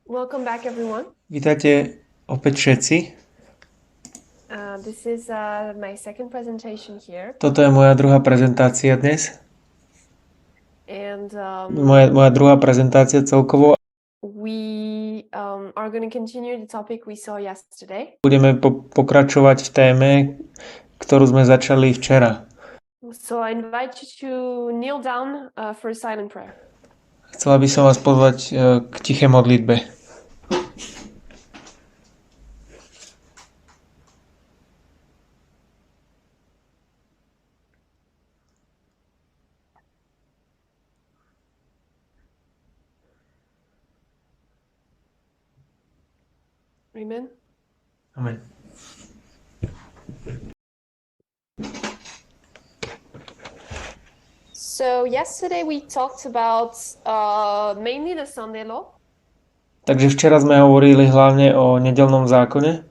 Welcome back, everyone. Vítajte opäť všetci. This is my second presentation here, Toto je moja druhá prezentácia dnes. and Moja druhá prezentácia celkovo. we are going to continue the topic we saw yesterday. Budeme pokračovať v téme, ktorú sme začali včera. So I invite you to kneel down for a silent prayer. Chcela by som vás pozvať k tichej modlitbe. Amen. Amen. So yesterday we talked about mainly the Sunday law. Takže včera sme hovorili hlavne o nedeľnom zákone.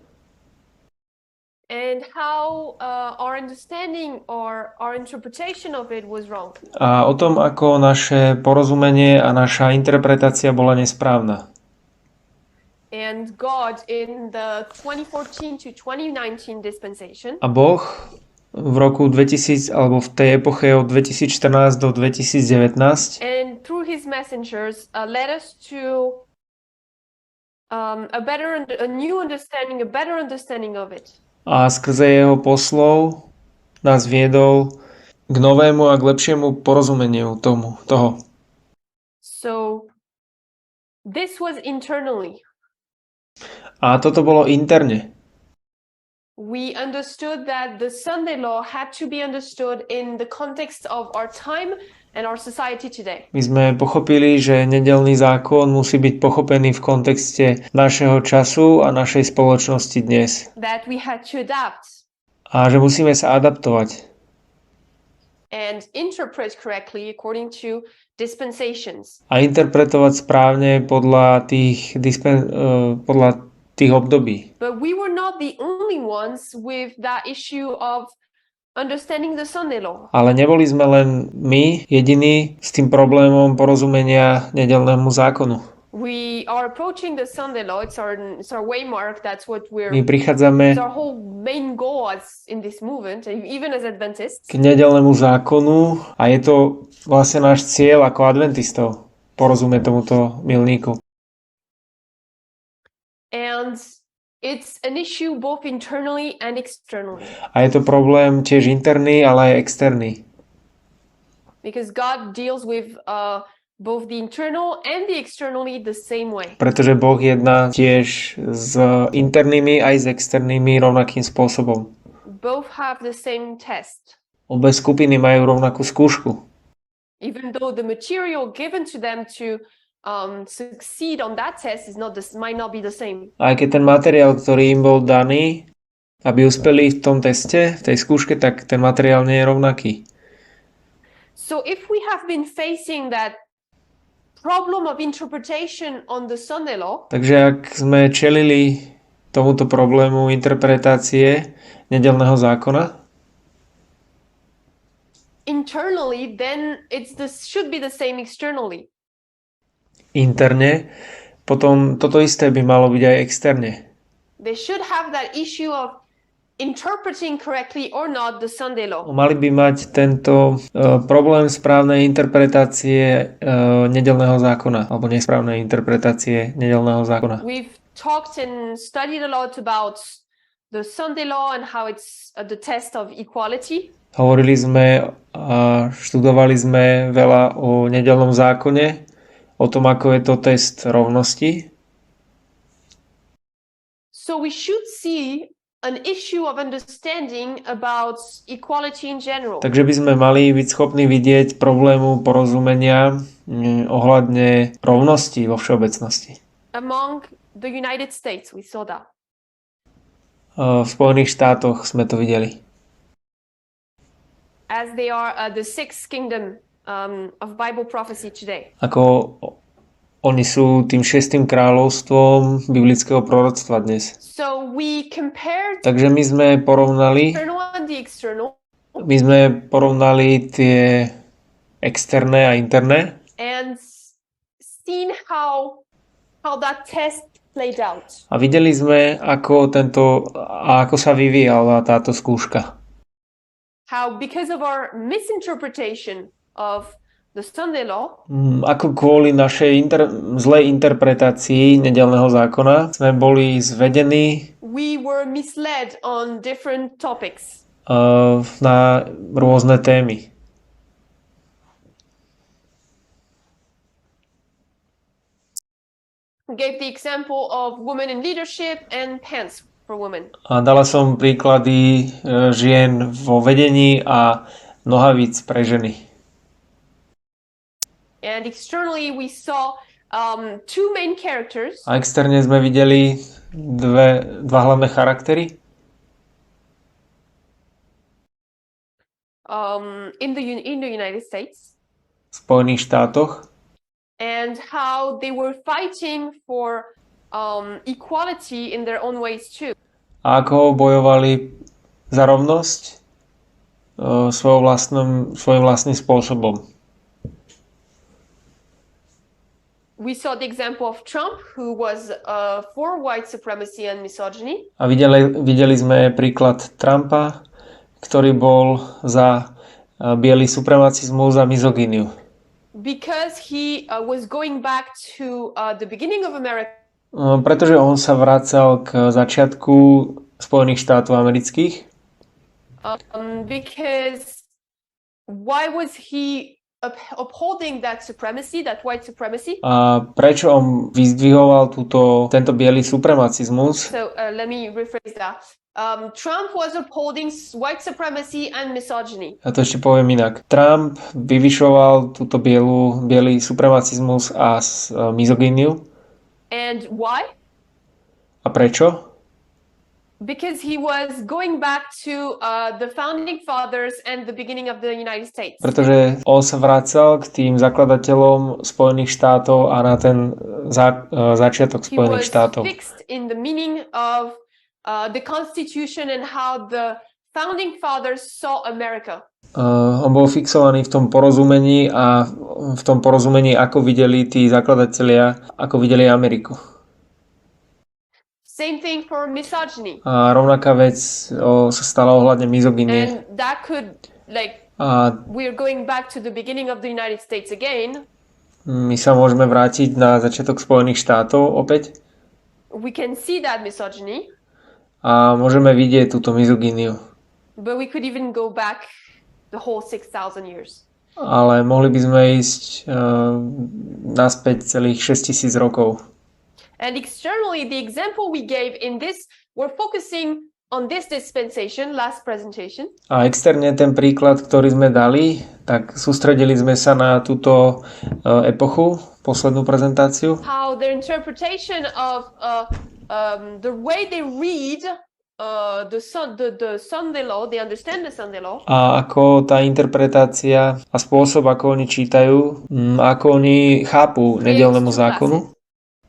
And how our understanding or our interpretation of it was wrong. A o tom, ako naše porozumenie a naša interpretácia bola nesprávna. And God in the 2014 to 2019 dispensation. A Boh v roku 2000 alebo v tej epoche od 2014 do 2019 and through his messengers led us to a better understanding of it. A skrze jeho poslov nás viedol k novému a k lepšiemu porozumeniu toho. So this was internally. A toto bolo interne. We understood that the Sunday law had to be understood in the context of our time and our society today. My sme pochopili, že nedeľný zákon musí byť pochopený v kontexte našeho času a našej spoločnosti dnes. That we had to adapt. A že musíme sa adaptovať. And interpret correctly according to dispensations. A interpretovať správne podľa tých období. But we were not the only ones with that issue of understanding the Sunday law. Ale neboli sme len my jediní s tým problémom porozumenia nedeľnému zákonu. We are approaching the Sunday law. It's our waymark. That's what My prichádzame it's our whole main goal in this movement, even as Adventists. k nedeľnému zákonu a je to vlastne náš cieľ ako adventistov porozumieť tomuto milníku. And it's an issue both internally and externally. A je to problém tiež interný, ale aj externý. Because God deals with both the internal and the externally the same way. Pretože Boh jedná tiež s internými aj s externými rovnakým spôsobom. Both have the same test. Obe skupiny majú rovnakú skúšku. Even though the material given to them to succeed on that test might not be the same. Aj keď ten materiál, ktorý im bol daný, aby uspeli v tom teste, v tej skúške, tak ten materiál nie je rovnaký. So if we have been facing that problem of interpretation on the Sunday law, takže ak sme čelili tomuto problému interpretácie nedeľného zákona, internally, then should be the same externally. Interne, potom toto isté by malo byť aj externe. They should have that issue of interpreting correctly or not the Sunday law. Mali by mať tento problém správnej interpretácie nedeľného zákona, alebo nesprávnej interpretácie nedeľného zákona. We've talked and studied a lot about the Sunday law and how it's the test of equality. Hovorili sme a študovali sme veľa o nedeľnom zákone, o tom, ako je to test rovnosti. So we should see an issue of understanding about equality in general. Takže by sme mali byť schopní vidieť problému porozumenia ohľadne rovnosti vo všeobecnosti. Among the United States, we saw that. V Spojených štátoch sme to videli. As they are the sixth kingdom of Bible prophecy today. Ako oni sú tým 6. kráľovstvom biblického proroctva dnes. So we compared Takže my sme porovnali tie externé a interné and seen how how that test played out. A videli sme, ako sa vyvíjala táto skúška. How because of our misinterpretation of the Sunday law, Ako kvôli našej zlej interpretácii nedeľného zákona sme boli zvedení we were misled on different topics. Na rôzne témy. Gave the example of women in leadership and pants for women. A dala som príklady žien vo vedení a nohavíc pre ženy. And externally we saw two main characters. A externe sme videli dva hlavné charaktery. In the United States. V Spojených štátoch. And how they were fighting for equality in their own ways too. A ako bojovali za rovnosť svojím vlastným spôsobom. We saw the example of Trump, who was for white supremacy and misogyny. A videli sme príklad Trumpa, ktorý bol za biely supremacizmus a mizogíniu. Because he was going back to the beginning of America. Pretože on sa vracal k začiatku Spojených štátov amerických. Because why was he upholding that supremacy, that white supremacy? A prečo on vyzdvihoval tento biely supremacizmus? So let me rephrase that. Trump was upholding white supremacy and misogyny. A to ešte poviem inak. Trump vyvyšoval biely supremacizmus a mizogíniu. And why? A prečo? Because he was going back to the founding fathers and the beginning of the United States. Pretože on sa vracal k tým zakladateľom Spojených štátov a na ten začiatok Spojených štátov. He was fixed in the meaning of the Constitution and how the founding fathers saw America. On bol fixovaný v tom porozumení a v tom porozumení, ako videli tí zakladatelia, ako videli Ameriku. Same thing for misogyny. A rovnaká vec sa stala ohľadne mizogínie. And that could, we're going back to the beginning of the United States again. My sa môžeme vrátiť na začiatok Spojených štátov opäť. We can see that misogyny. A môžeme vidieť túto mizogíniu. But we could even go back the whole 6,000 years. Ale mohli by sme ísť naspäť celých 6,000 rokov. And externally, the example we gave in this, we're focusing on this dispensation, last presentation. A externe ten príklad, ktorý sme dali, tak sústredili sme sa na túto epochu, poslednú prezentáciu. How their interpretation of the way they read the Sunday law, they understand the Sunday law. A ako tá interpretácia a spôsob, ako oni čítajú, ako oni chápu nedeľnému zákonu,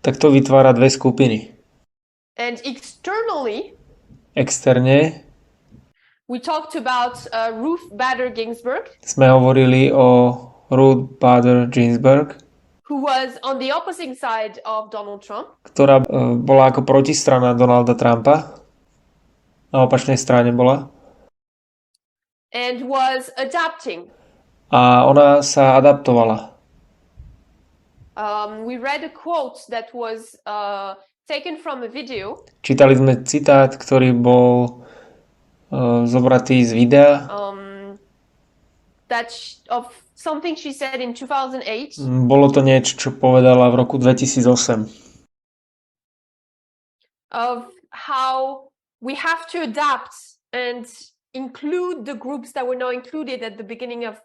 tak to vytvára dve skupiny. And externe we talked about Ruth Bader Ginsburg. Sme hovorili o Ruth Bader Ginsburg, who was on the opposite side of Donald Trump. Ktorá bola ako protistrana Donalda Trumpa. Na opačnej strane bola. And was adapting. A ona sa adaptovala. We read a quote that was taken from a video. Čítali sme citát, ktorý bol zobratý z videa. Of something she said in 2008. Bolo to niečo, čo povedala v roku 2008. Of how we have to adapt and include the groups that were not included at the beginning of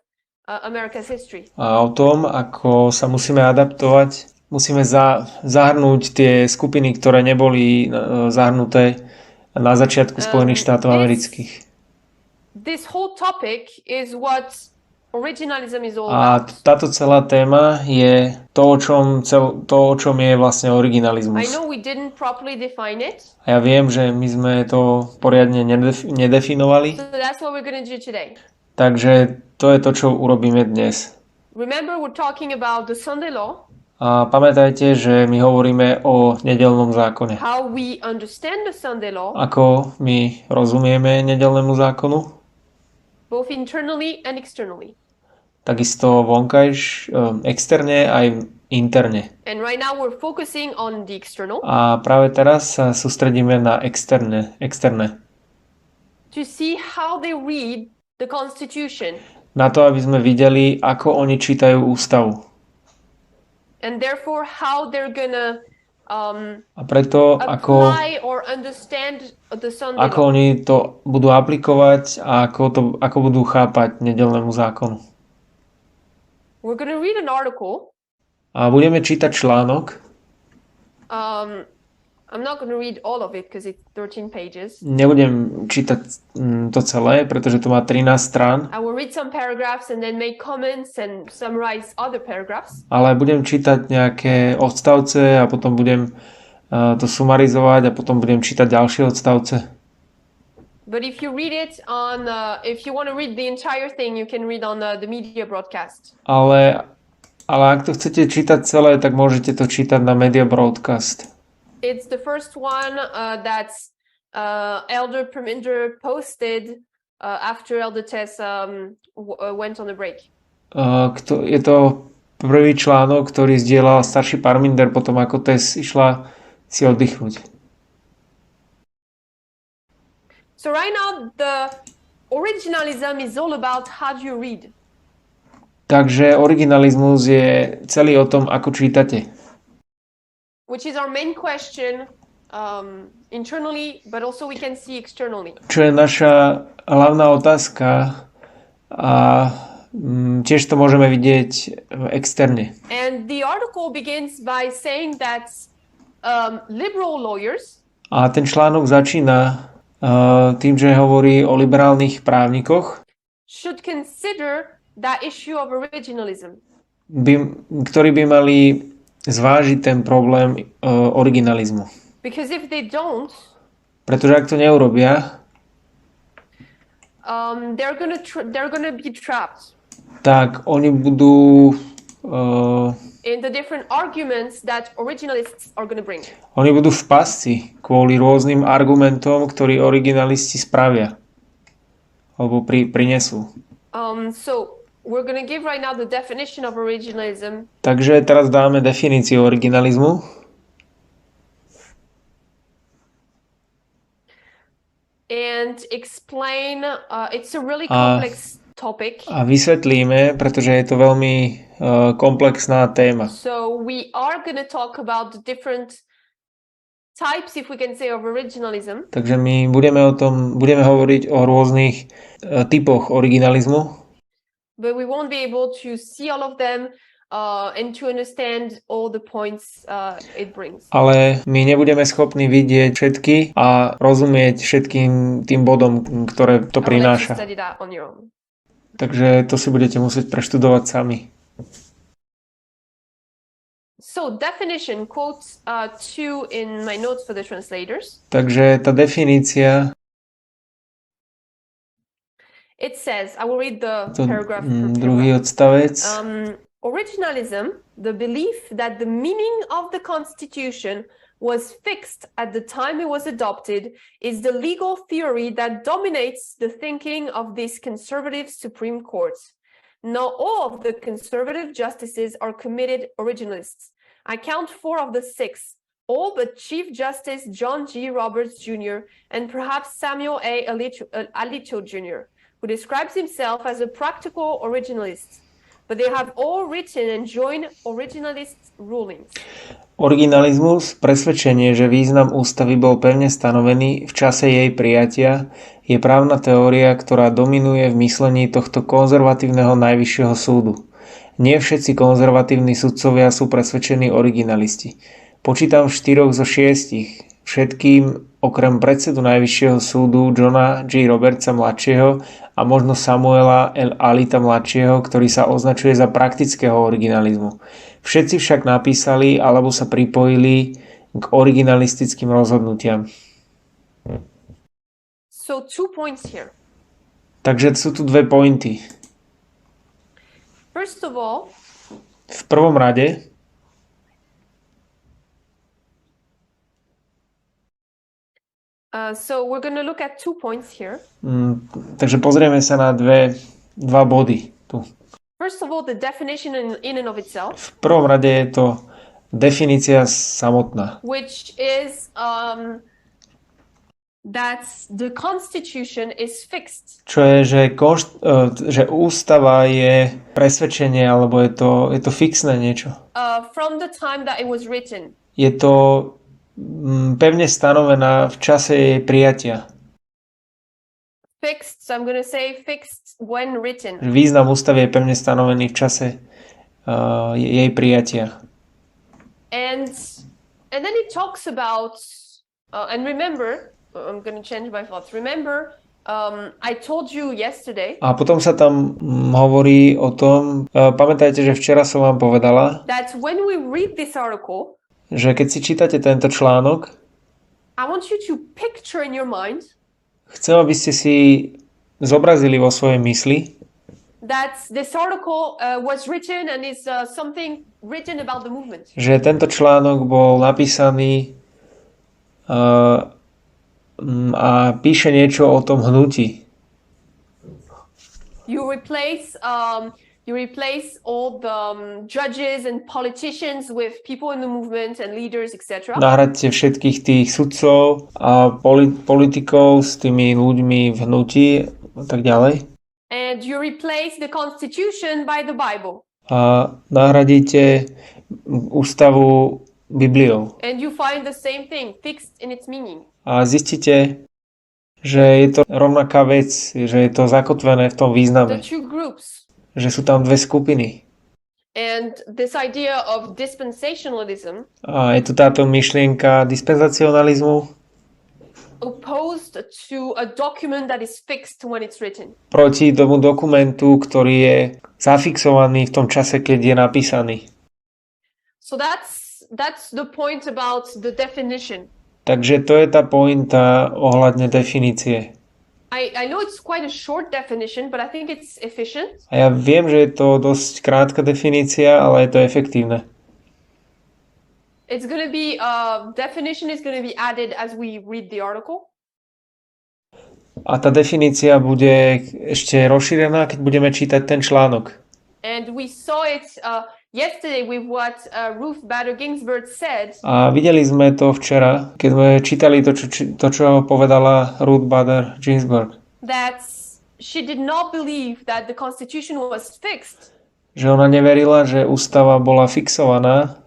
America's history. A o tom, ako sa musíme adaptovať, musíme zahrnúť tie skupiny, ktoré neboli zahrnuté na začiatku Spojených štátov amerických. This whole topic is what originalism is all about. A táto celá téma je to, o čom je vlastne originalizmus. I know we didn't properly define it. A ja viem, že my sme to poriadne nedefinovali. So that's what we're going to do today. Takže to je to, čo urobíme dnes. Remember, we're talking about the Sunday law. A pamätajte, že my hovoríme o nedeľnom zákone. how we understand the Sunday law, Ako my rozumieme nedeľnému zákonu? both internally and externally. Takisto externe aj interne. And right now we're focusing on the external A práve teraz sa sústredíme na externé. to see how they read the Constitution Na to, aby sme videli, ako oni čítajú ústavu. and therefore how they're gonna A preto, apply or understand the Sunday ako law. oni to budú aplikovať a ako budú chápať nedeľnému zákonu. We're gonna read an article. A budeme čítať článok. I'm not gonna read all of it because it's 13 pages. Nebudem čítať to celé, pretože to má 13 strán. I will read some paragraphs and then make comments and summarize other paragraphs. Ale budem čítať nejaké odstavce a potom budem to sumarizovať a potom budem čítať ďalšie odstavce. But if you read it if you want to read the entire thing, you can read on the media broadcast. Ale ak to chcete čítať celé, tak môžete to čítať na media broadcast. It's the first one that's Elder Perminder posted after Elder Tess went on a break. Je to prvý článok, ktorý zdieľal starší Parminder potom, ako Tess išla si oddychnúť. So right now the originalism is all about how do you read. Takže originalizmus je celý o tom, ako čítate. Which is our main question internally, but also we can see externally. Čo je naša hlavná otázka a tiež to môžeme vidieť externe. And the article begins by saying that liberal lawyers A ten článok začína tým, že hovorí o liberálnych právnikoch, should consider that issue of originalism. ktorí by mali zvážiť ten problém originalizmu. Because if they don't, pretože ak to neurobia, they're gonna be trapped tak oni budú in the different arguments that originalists are gonna bring. Oni budú v pasci kvôli rôznym argumentom, ktorí originalisti spravia alebo prinesú. So we're gonna give right now the definition of originalism. Takže teraz dáme definíciu originalizmu. And explain, it's a really complex topic. A vysvetlíme, pretože je to veľmi komplexná téma. So we are going to talk about the different types, if we can say, of originalism. Takže my budeme hovoriť o rôznych typoch originalizmu. But we won't be able to see all of them and to understand all the points it brings. Ale my nebudeme schopní vidieť všetky a rozumieť všetkým tým bodom, ktoré to prináša. Takže to si budete musieť preštudovať sami. So definition, quotes 2 in my notes for the translators. Takže tá definícia, it says, I will read the paragraph. Druhý odstavec. Originalism, the belief that the meaning of the Constitution was fixed at the time it was adopted, is the legal theory that dominates the thinking of this conservative Supreme Court. Not all of the conservative justices are committed originalists. I count 4 of the 6, all but Chief Justice John G. Roberts Jr. and perhaps Samuel A. Alito Jr., who describes himself as a practical originalist. But they have all written and joined originalist rulings. Originalizmus, presvedčenie, že význam ústavy bol pevne stanovený v čase jej prijatia, je právna teória, ktorá dominuje v myslení tohto konzervatívneho najvyššieho súdu. Nie všetci konzervatívni sudcovia sú presvedčení originalisti. Počítam 4 zo 6. Všetkým okrem predsedu najvyššieho súdu Johna G. Robertsa mladšieho a možno Samuela L. Alita mladšieho, ktorý sa označuje za praktického originalizmu. Všetci však napísali alebo sa pripojili k originalistickým rozhodnutiam. So 2 points here. Takže sú tu 2 pointy. First of all, v prvom rade So we're going to look at 2 points here. Takže pozrieme sa na dva body tu. First of all, the definition in and of itself. V prvom rade je to definícia samotná. Which is that the constitution is fixed. Čo je, že ústava je presvedčenie, alebo je to fixné niečo. From the time that it was written. Je to pevne stanovená v čase jej prijatia. Fixed, so I'm going to say fixed when written. Význam ústavy je pevne stanovený v čase jej prijatia. And then it talks about and remember, I'm going to change my thoughts. Remember, I told you yesterday. A potom sa tam hovorí o tom, pamätajte, že včera som vám povedala, that when we read this article, že keď si čítate tento článok, I want you to picture in your mind. Chcem, aby ste si zobrazili vo svojej mysli, that this article was written and is something written about the movement. Že tento článok bol napísaný a píše niečo o tom hnutí. You replace all the judges and politicians with people in the movement and leaders, etc. Nahraďte všetkých tých sudcov a politikov s tými ľuďmi v hnutí a tak ďalej. And you replace the constitution by the Bible. A nahradíte ústavu Bibliou. And you find the same thing, fixed in its meaning. A zistíte, že je to rovnaká vec, že je to zakotvené v tom význame. The two groups. Že sú tam dve skupiny. And this idea of dispensationalism, a je tu táto myšlienka dispenzacionalizmu, opposed to a document that is fixed when it's written. Proti tomu dokumentu, ktorý je zafixovaný v tom čase, keď je napísaný. So that's the point about the definition. Takže to je tá pointa ohľadne definície. I know it's quite a short definition, but I think it's efficient. A ja viem, že je to dosť krátka definícia, ale je to efektívne. It's going to be definition is going to be added as we read the article. A tá definícia bude ešte rozšírená, keď budeme čítať ten článok. And we saw it yesterday with what Ruth Bader Ginsburg said. A videli sme to včera, keď sme čítali to, čo povedala Ruth Bader Ginsburg. That she did not believe that the Constitution was fixed. Že ona neverila, že ústava bola fixovaná.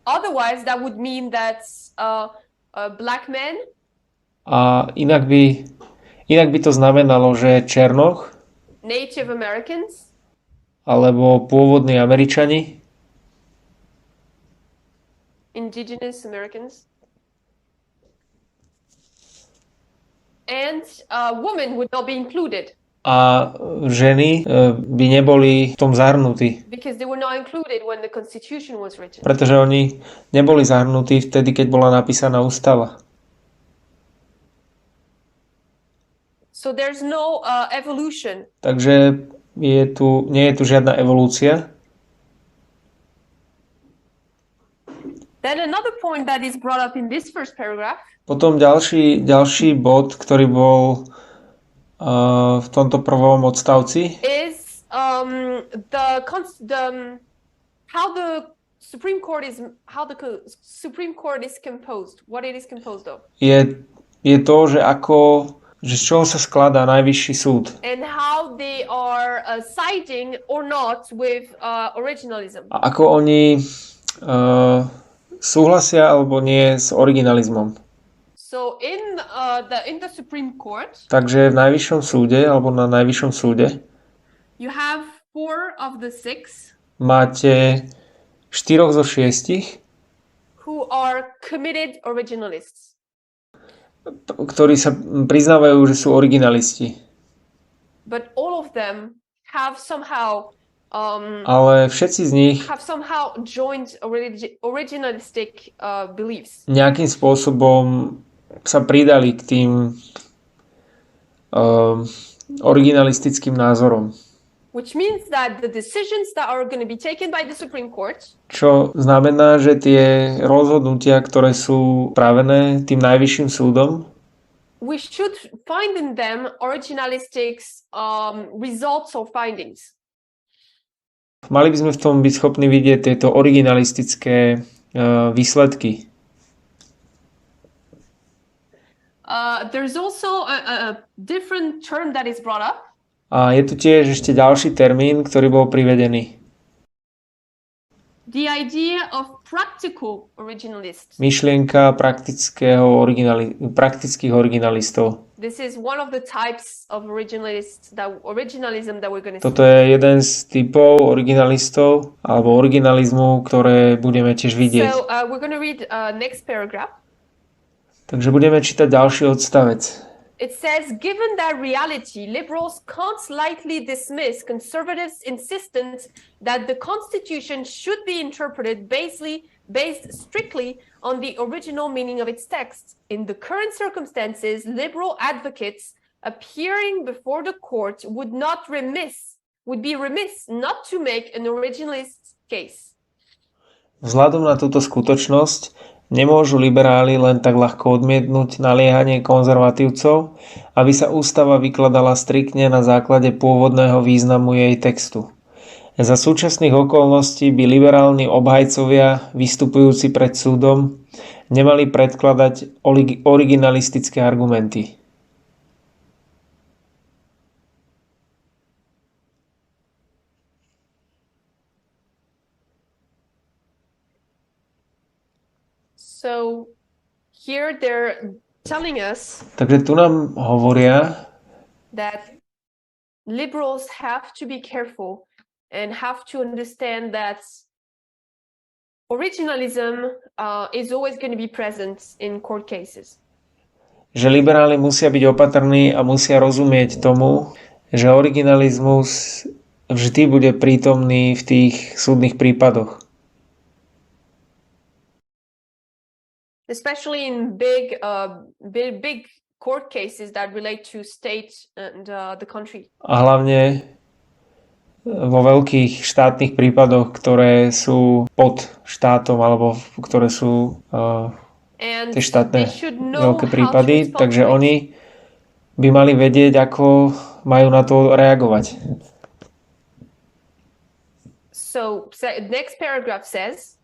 Otherwise, that would mean that black men. A inak by to znamenalo, že černoch, Native Americans, alebo pôvodní Američani, indigenous Americans, and women would not be included. A ženy by neboli v tom zahrnutí. Because they were not included when the Constitution was written. Pretože oni neboli zahrnutí vtedy, keď bola napísaná ústava. So there's no evolution. Takže nie je tu žiadna evolúcia. Then another point that is brought up in this first paragraph. Potom ďalší bod, ktorý bol v tomto prvom odstavci, is how the Supreme Court is composed. What it is composed of. Je to, že z čoho sa skladá najvyšší súd. And how they are siding or not with originalism. A ako oni súhlasia alebo nie s originalizmom. So in the Supreme Court, takže v najvyššom súde alebo na najvyššom súde you have 4 of the 6 máte 4 zo 6 who are committed originalists. Ktorí sa priznávajú, že sú originalisti. But all of them have somehow ale všetci z nich have somehow joined originalistic beliefs. Nejakým spôsobom sa pridali k tým originalistickým názorom. Which means that the decisions that are going to be taken by the Supreme Court, čo znamená, že tie rozhodnutia, ktoré sú pravené tým najvyšším súdom, we should find in them originalistic results or findings. mali by sme v tom byť schopní vidieť tieto originalistické výsledky. There's also a different term that is brought up. A je tu tiež ešte ďalší termín, ktorý bol privedený. The idea of practical originalists. Myšlienka praktických originalistov. This is one of the types of originalism that we're going to see. Toto je jeden z typov originalistov alebo originalizmu, ktoré budeme tiež vidieť. So we're going to read next paragraph. Takže budeme čítať ďalší odstavec. It says, given that reality, liberals can't lightly dismiss conservatives' insistence that the Constitution should be interpreted based strictly on the original meaning of its text. In the current circumstances, liberal advocates appearing before the court would be remiss not to make an originalist case. Vzhľadom na túto skutočnosť nemôžu liberáli len tak ľahko odmietnúť naliehanie konzervatívcov, aby sa ústava vykladala striktne na základe pôvodného významu jej textu. Za súčasných okolností by liberálni obhajcovia vystupujúci pred súdom nemali predkladať originalistické argumenty. So here they're telling us Takže tu nám hovoria, that liberals have to be careful and have to understand that originalism is always going to be present in court cases. Že liberáli musia byť opatrní a musia rozumieť tomu, že originalizmus vždy bude prítomný v tých súdnych prípadoch. Especially in big court cases that relate to state and the country. A hlavne vo veľkých štátnych prípadoch, ktoré sú pod štátom alebo ktoré sú tie štátne veľké prípady, takže oni by mali vedieť, ako majú na to reagovať. So next paragraph says,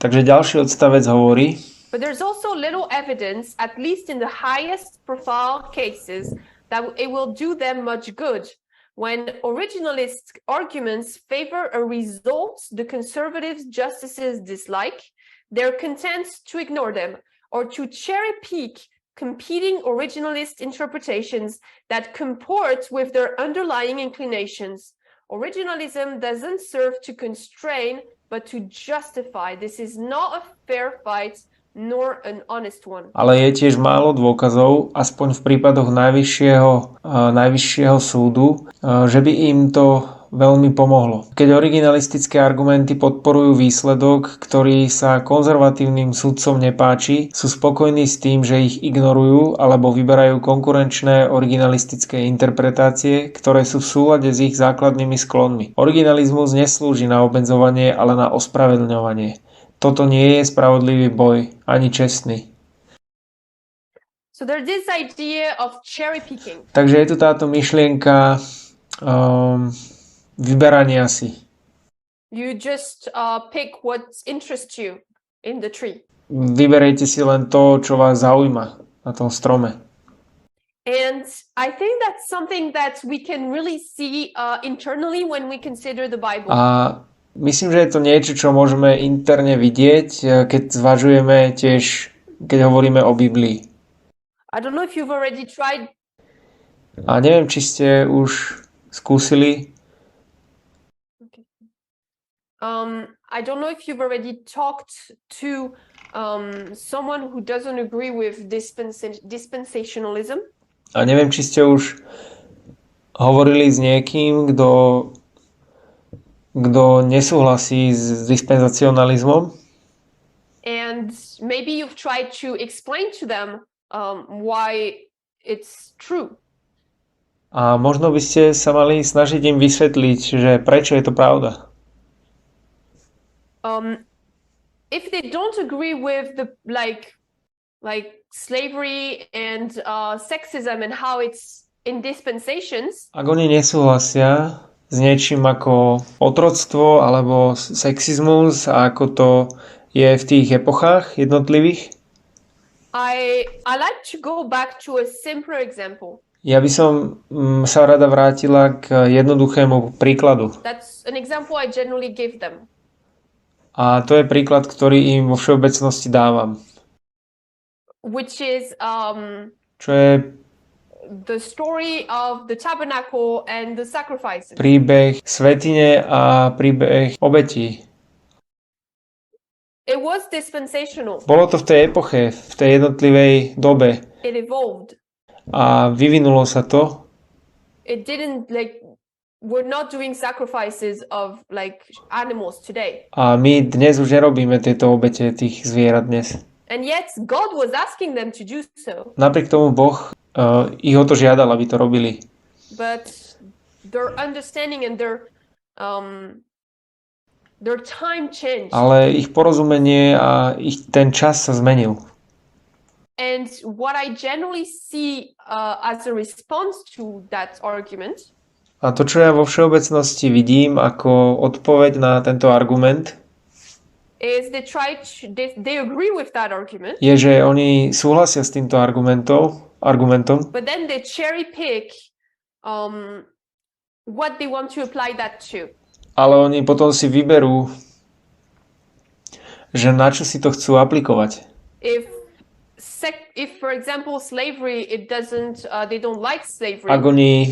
takže ďalší odstavec hovorí, but there's also little evidence, at least in the highest profile cases, that it will do them much good. When originalist arguments favor a result the conservative justices dislike, they're content to ignore them or to cherry-pick competing originalist interpretations that comport with their underlying inclinations. Originalism doesn't serve to constrain, but to justify. This is not a fair fight, nor an honest one. Ale je tiež málo dôkazov, aspoň v prípadoch najvyššieho súdu, že by im to veľmi pomohlo. Keď originalistické argumenty podporujú výsledok, ktorý sa konzervatívnym sudcom nepáči, sú spokojní s tým, že ich ignorujú alebo vyberajú konkurenčné originalistické interpretácie, ktoré sú v súlade s ich základnými sklonmi. Originalizmus neslúži na obmedzovanie, ale na ospravedlňovanie. Toto nie je spravodlivý boj, ani čestný. So there's this idea of cherry picking. Takže je tu táto myšlienka vyberania si. You just pick what interests you in the tree. Vyberejte si len to, čo vás zaujíma na tom strome. And I think that's something that we can really see internally when we consider the Bible. A myslím, že je to niečo, čo môžeme interne vidieť, keď zvažujeme tiež, keď hovoríme o Biblii. I don't know if you've already tried. A neviem, či ste už skúsili. Okay. I don't know if you've already talked to someone who doesn't agree with dispensationalism. A neviem, či ste už hovorili s niekým, kto nesúhlasí s dispenzacionalizmom. And maybe you've tried to explain to them why it's true. A možno by ste sa mali snažiť im vysvetliť, že prečo je to pravda. If they don't agree with the like slavery and sexism and how it's in dispensations, Ak oni nesúhlasia s niečím ako otroctvo alebo sexizmus a ako to je v tých epochách jednotlivých, I like to go back to a simpler example. ja by som sa rada vrátila k jednoduchému príkladu. That's an example I generally give them. A to je príklad, ktorý im vo všeobecnosti dávam. Which is Čo je the story of the tabernacle and the sacrifices. príbeh svätyne a príbeh obetí. It was dispensational. Bolo to v tej epoche, v tej jednotlivej dobe. It evolved. A vyvinulo sa to. It didn't we're not doing sacrifices of animals today. A my dnes už nerobíme tieto obete tých zvierat dnes. And yet God was asking them to do so. Napriek tomu Boh ich o to žiadal, aby to robili. But their understanding and their time changed. Ale ich porozumenie a ten čas sa zmenil. And what I generally see as a response to that argument, a to, čo ja vo všeobecnosti vidím ako odpoveď na tento argument, is they agree with that argument, je, že oni súhlasia s týmto argumentom, but then they cherry pick what they want to apply that to. Ale oni potom si vyberú, že na čo si to chcú aplikovať. If, for example, slavery, they don't like slavery. Ak oni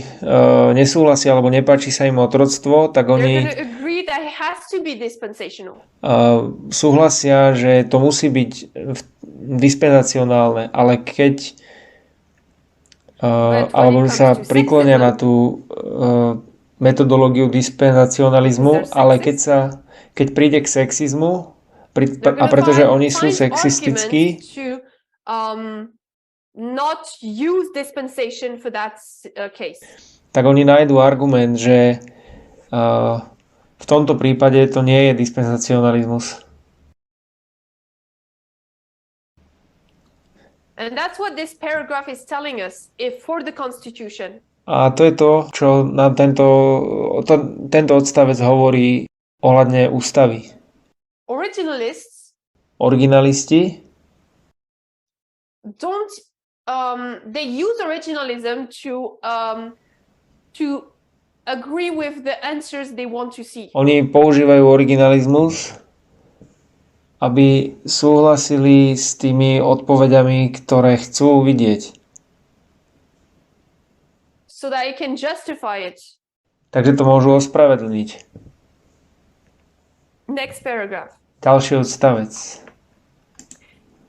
nesúhlasia alebo nepáči sa im otroctvo, tak oni agree that it has to be dispensational. Súhlasia, že to musí byť dispensacionálne, ale keď alebo sa priklonia na tú metodológiu dispensacionalizmu, ale keď príde k sexizmu, a pretože oni sú sexistickí, not use dispensation for that case. Tak oni nájdú argument, že v tomto prípade to nie je dispensacionalizmus. And that's what this paragraph is telling us for the Constitution. A to je to, čo na tento odstavec hovorí ohľadne ústavy. Originalisti don't they use originalism to agree with the answers they want to see. Oni používajú originalizmus, aby súhlasili s tými odpoveďami, ktoré chcú vidieť. So that they can justify it. Takže to môžu ospravedlniť. Next paragraph. Ďalší odstavec.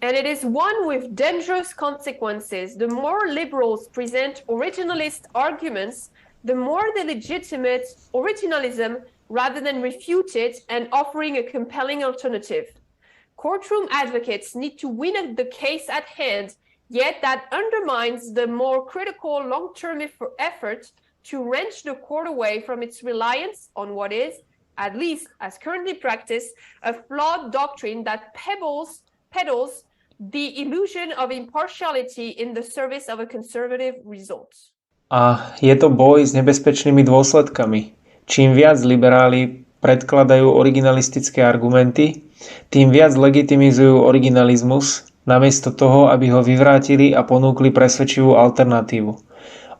And it is one with dangerous consequences. The more liberals present originalist arguments, the more the legitimate originalism rather than refute it and offering a compelling alternative. Courtroom advocates need to win the case at hand, yet that undermines the more critical long-term effort to wrench the court away from its reliance on what is, at least as currently practiced, a flawed doctrine that peddles the illusion of impartiality in the service of a conservative result. A je to boj s nebezpečnými dôsledkami. Čím viac liberáli predkladajú originalistické argumenty, tým viac legitimizujú originalizmus, namiesto toho, aby ho vyvrátili a ponúkli presvedčivú alternatívu.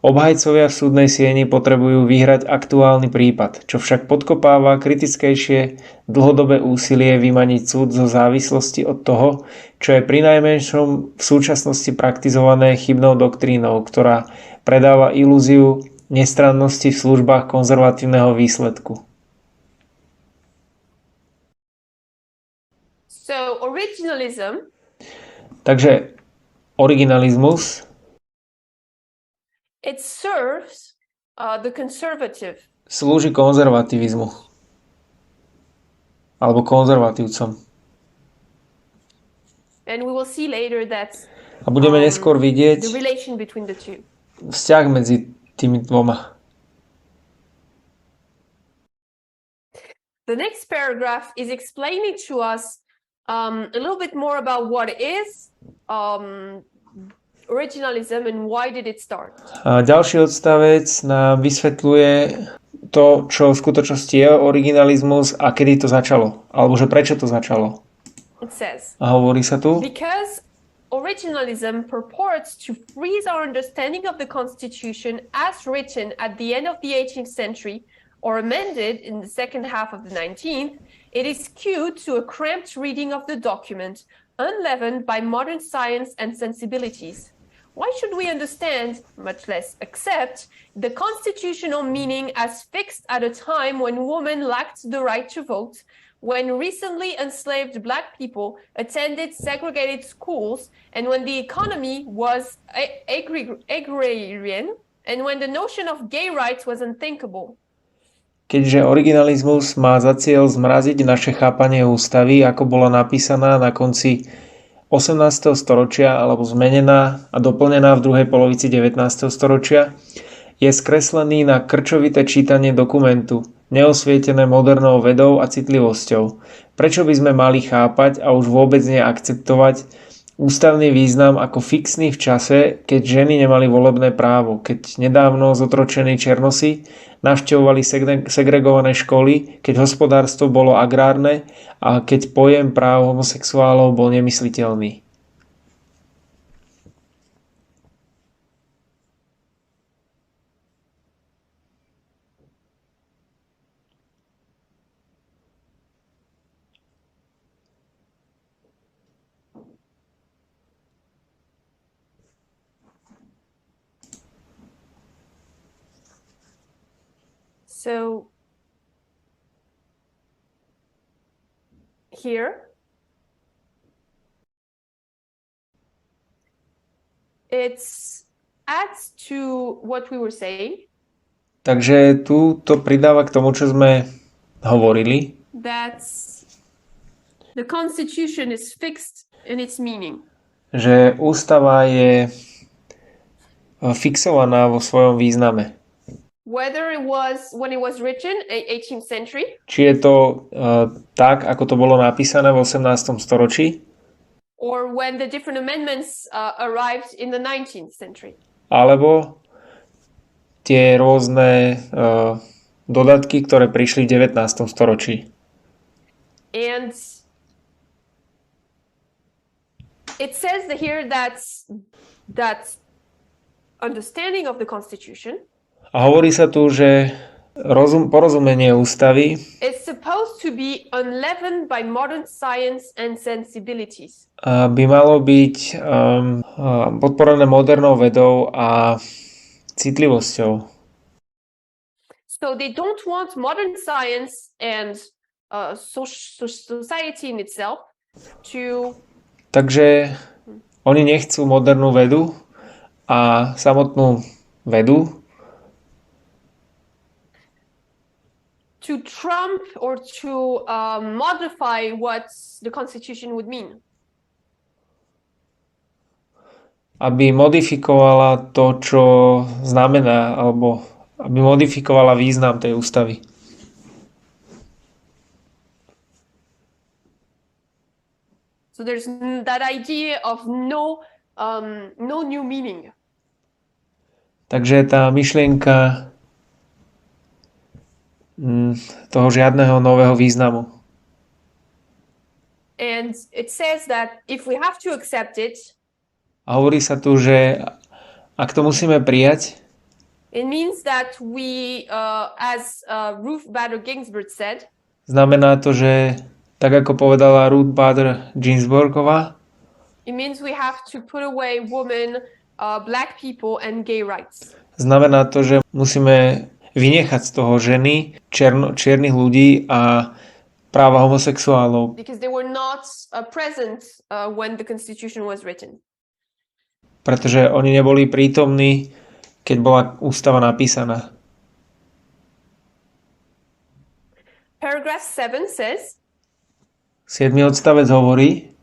Obhajcovia v súdnej sieni potrebujú vyhrať aktuálny prípad, čo však podkopáva kritickejšie dlhodobé úsilie vymaniť súd zo závislosti od toho, čo je prinajmenšom v súčasnosti praktizované chybnou doktrínou, ktorá predáva ilúziu nestrannosti v službách konzervatívneho výsledku. So, originalism. Takže originalizmus it serves the conservative. Slúži konzervativizmu. Alebo konzervatívcom. And we will see later that a budeme neskôr vidieť the relation between the two. Vzťah medzi tými dvoma. The next paragraph is explaining to us a little bit more about what is originalism and why did it start. A ďalší odstavec nám vysvetľuje to, čo v skutočnosti je originalizmus a kedy to začalo. Alebo že prečo to začalo. It says, A hovorí sa tu, because originalism purports to freeze our understanding of the Constitution as written at the end of the 18th century or amended in the second half of the 19th, it is skewed to a cramped reading of the document, unleavened by modern science and sensibilities. Why should we understand, much less accept, the constitutional meaning as fixed at a time when women lacked the right to vote, when recently enslaved Black people attended segregated schools, and when the economy was agrarian, and when the notion of gay rights was unthinkable? keďže originalizmus má za cieľ zmraziť naše chápanie ústavy, ako bola napísaná na konci 18. storočia alebo zmenená a doplnená v druhej polovici 19. storočia, je skreslený na krčovité čítanie dokumentu, neosvietené modernou vedou a citlivosťou. Prečo by sme mali chápať a už vôbec nie akceptovať ústavný význam ako fixný v čase, keď ženy nemali volebné právo, keď nedávno zotročení černosi navštevovali segregované školy, keď hospodárstvo bolo agrárne a keď pojem práv homosexuálov bol nemysliteľný. So here it adds to what we were saying. Takže tu to pridáva k tomu, čo sme hovorili. That's the Constitution is fixed in its meaning. Že ústava je fixovaná vo svojom význame. Whether it was when it was written in 18th century, Či je to tak, ako to bolo napísané v 18. storočí, or when the different amendments arrived in the 19th century. alebo tie rôzne dodatky, ktoré prišli v 19. storočí. And it says here that understanding of the Constitution A hovorí sa tu, že porozumenie ústavy is supposed to be unleavened by modern science and sensibilities. by malo byť podporené modernou vedou a citlivosťou. So they don't want modern science and society in itself to... Takže oni nechcú modernú vedu a samotnú vedu to trump or to modify what the Constitution would mean. Aby modifikovala to, čo znamená, alebo aby modifikovala význam tej ústavy. So there's that idea of no new meaning. Takže tá myšlienka toho žiadneho nového významu. And it says that if we have to accept it, A hovorí sa tu, že ak to musíme prijať, it means that we, as Ruth Bader Ginsburg said, znamená to, že tak ako povedala Ruth Bader Ginsburgová, it means we have to put away women, Black people and gay rights. znamená to, že musíme vynechať z toho ženy, čiernych ľudí a práva homosexuálov. Because they were not present when the Constitution was written. Pretože oni neboli prítomní, keď bola ústava napísaná. Paragraph 7 says, 7. odstavec hovorí,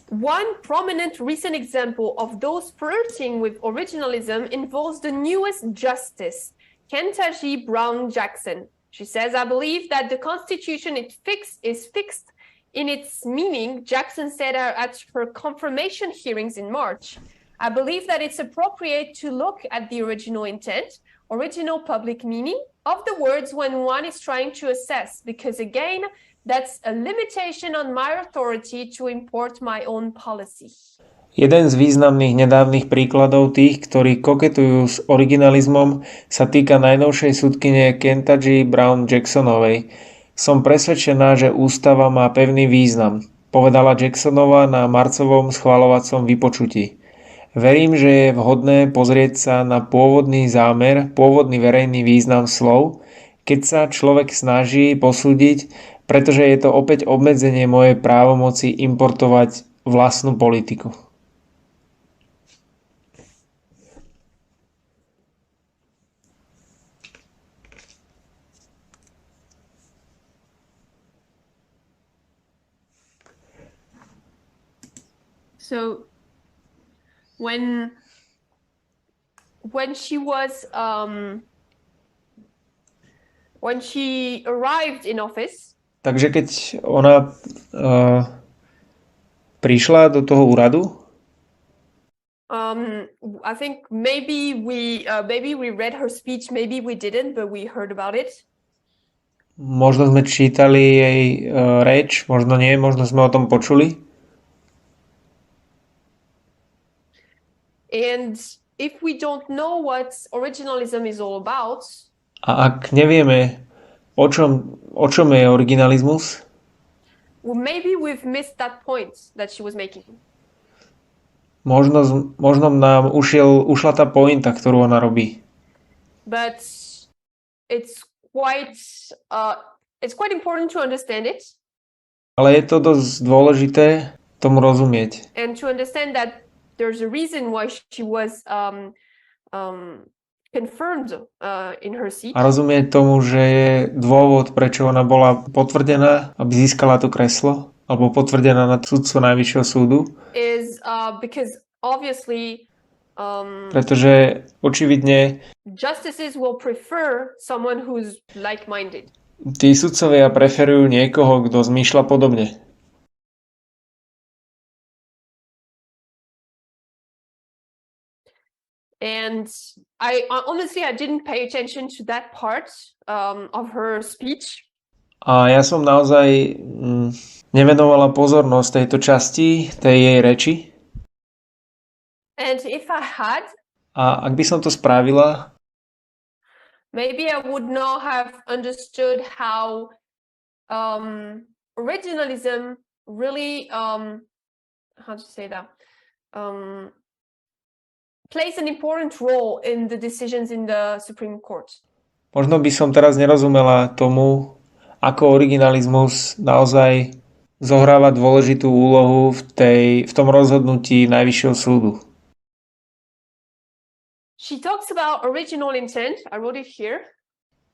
One prominent recent example of those flirting with originalism involves the newest justice, Kentucky Brown Jackson. She says, I believe that the Constitution is fixed in its meaning, Jackson said at her confirmation hearings in March. I believe that it's appropriate to look at the original intent, original public meaning of the words when one is trying to assess, because again, that's a limitation on my authority to import my own policy. Jeden z významných nedávnych príkladov tých, ktorí koketujú s originalizmom, sa týka najnovšej sudkyne Kentucky Brown Jacksonovej. Som presvedčená, že ústava má pevný význam, povedala Jacksonova na marcovom schvaľovacom vypočutí. Verím, že je vhodné pozrieť sa na pôvodný zámer, pôvodný verejný význam slov, keď sa človek snaží posúdiť, pretože je to opäť obmedzenie mojej právomoci importovať vlastnú politiku. So when she arrived in office, takže keď ona prišla do toho úradu, I think maybe we read her speech, maybe we didn't, but we heard about it. Možno sme čítali jej reč, možno nie, možno sme o tom počuli. And if we don't know what originalism is all about, a ak nevieme, o čom je originalizmus, well, maybe we've missed that point that she was making. Možno nám ušla tá pointa, ktorú ona robí. But it's quite important to understand it. Ale je to dosť dôležité tomu rozumieť. And to understand that there's a reason why she was confirmed in her seat. A rozumieť tomu, že je dôvod, prečo ona bola potvrdená, aby získala to kreslo, alebo potvrdená na sudcu Najvyššieho súdu. Is because obviously pretože očividne justices will prefer someone who's like-minded. Tí sudcovia preferujú niekoho, kto zmýšľa podobne. And I didn't pay attention to that part of her speech. A ja som naozaj nevenovala pozornosť tejto časti, tej jej reči. And if I had, a ak by som to spravila, maybe I would not have understood how originalism really plays an important role in the decisions in the Supreme Court. Možno by som teraz nerozumela tomu, ako originalizmus naozaj zohráva dôležitú úlohu v tom rozhodnutí Najvyššieho súdu. She talks about original intent. I wrote it here.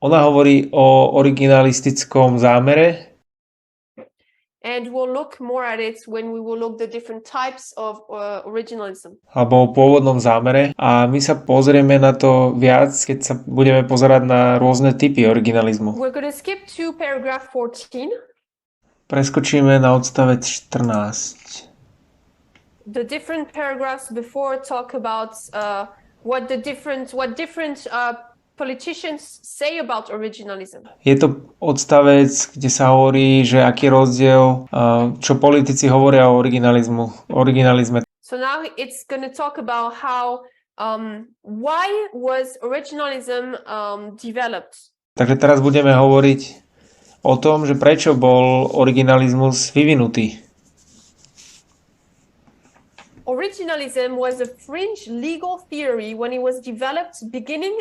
Ona hovorí o originalistickom zámere. And we'll look more at it when we will look the different types of originalism. Alebo o pôvodnom zámere. A my sa pozrieme na to viac, keď sa budeme pozerať na rôzne typy originalizmu. We're going to skip to paragraph 14. Preskočíme na odstavec 14. The different paragraphs before talk about what different politicians say about originalism. Je to odstavec, kde sa hovorí, že aký rozdiel, čo politici hovoria o originalizme. So now it's going to talk about how why was originalism developed. Takže teraz budeme hovoriť o tom, že prečo bol originalizmus vyvinutý. Originalism was a fringe legal theory when it was developed beginning